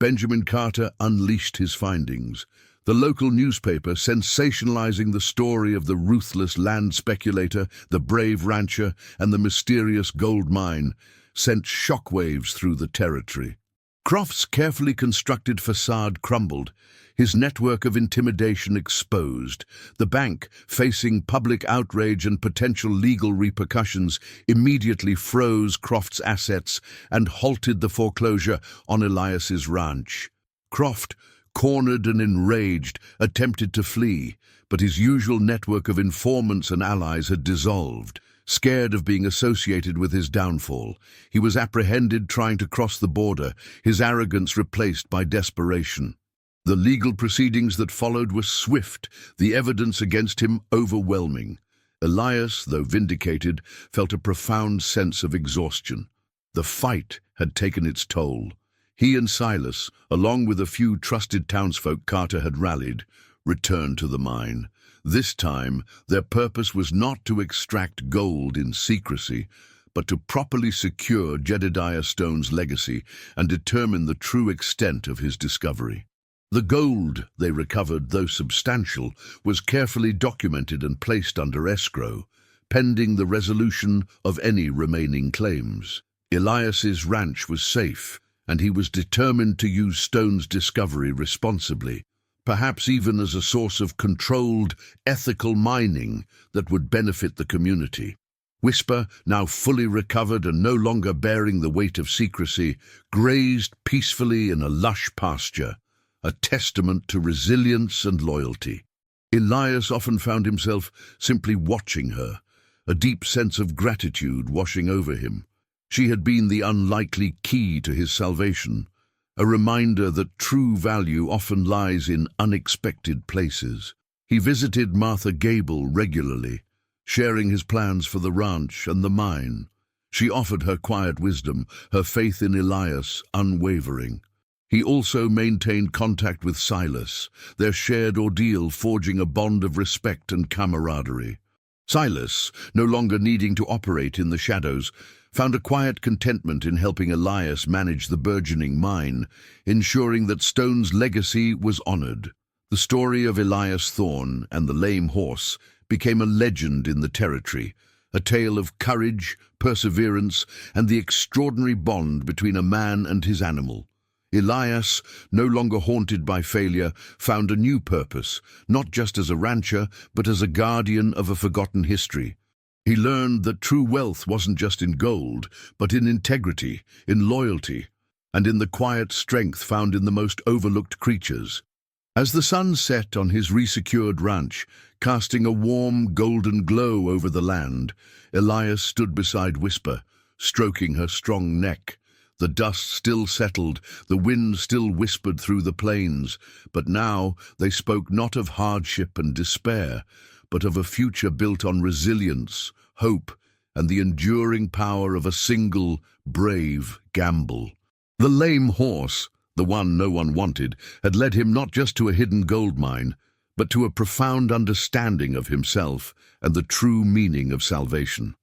Benjamin Carter unleashed his findings. The local newspaper, sensationalizing the story of the ruthless land speculator, the brave rancher, and the mysterious gold mine, sent shockwaves through the territory. Croft's carefully constructed facade crumbled, his network of intimidation exposed. The bank, facing public outrage and potential legal repercussions, immediately froze Croft's assets and halted the foreclosure on Elias's ranch. Croft, cornered and enraged, attempted to flee, but his usual network of informants and allies had dissolved. Scared of being associated with his downfall, he was apprehended trying to cross the border, his arrogance replaced by desperation. The legal proceedings that followed were swift, the evidence against him overwhelming. Elias, though vindicated, felt a profound sense of exhaustion. The fight had taken its toll. He and Silas, along with a few trusted townsfolk Carter had rallied, returned to the mine. This time, their purpose was not to extract gold in secrecy, but to properly secure Jedediah Stone's legacy and determine the true extent of his discovery. The gold they recovered, though substantial, was carefully documented and placed under escrow, pending the resolution of any remaining claims. Elias's ranch was safe, and he was determined to use Stone's discovery responsibly, perhaps even as a source of controlled, ethical mining that would benefit the community. Whisper, now fully recovered and no longer bearing the weight of secrecy, grazed peacefully in a lush pasture, a testament to resilience and loyalty. Elias often found himself simply watching her, a deep sense of gratitude washing over him. She had been the unlikely key to his salvation, a reminder that true value often lies in unexpected places. He visited Martha Gable regularly, sharing his plans for the ranch and the mine. She offered her quiet wisdom, her faith in Elias unwavering. He also maintained contact with Silas, their shared ordeal forging a bond of respect and camaraderie. Silas, no longer needing to operate in the shadows, found a quiet contentment in helping Elias manage the burgeoning mine, ensuring that Stone's legacy was honored. The story of Elias Thorne and the lame horse became a legend in the territory, a tale of courage, perseverance, and the extraordinary bond between a man and his animal. Elias, no longer haunted by failure, found a new purpose, not just as a rancher, but as a guardian of a forgotten history. He learned that true wealth wasn't just in gold, but in integrity, in loyalty, and in the quiet strength found in the most overlooked creatures. As the sun set on his resecured ranch, casting a warm, golden glow over the land, Elias stood beside Whisper, stroking her strong neck. The dust still settled, the wind still whispered through the plains, but now they spoke not of hardship and despair, but of a future built on resilience, hope, and the enduring power of a single, brave gamble. The lame horse, the one no one wanted, had led him not just to a hidden gold mine, but to a profound understanding of himself and the true meaning of salvation.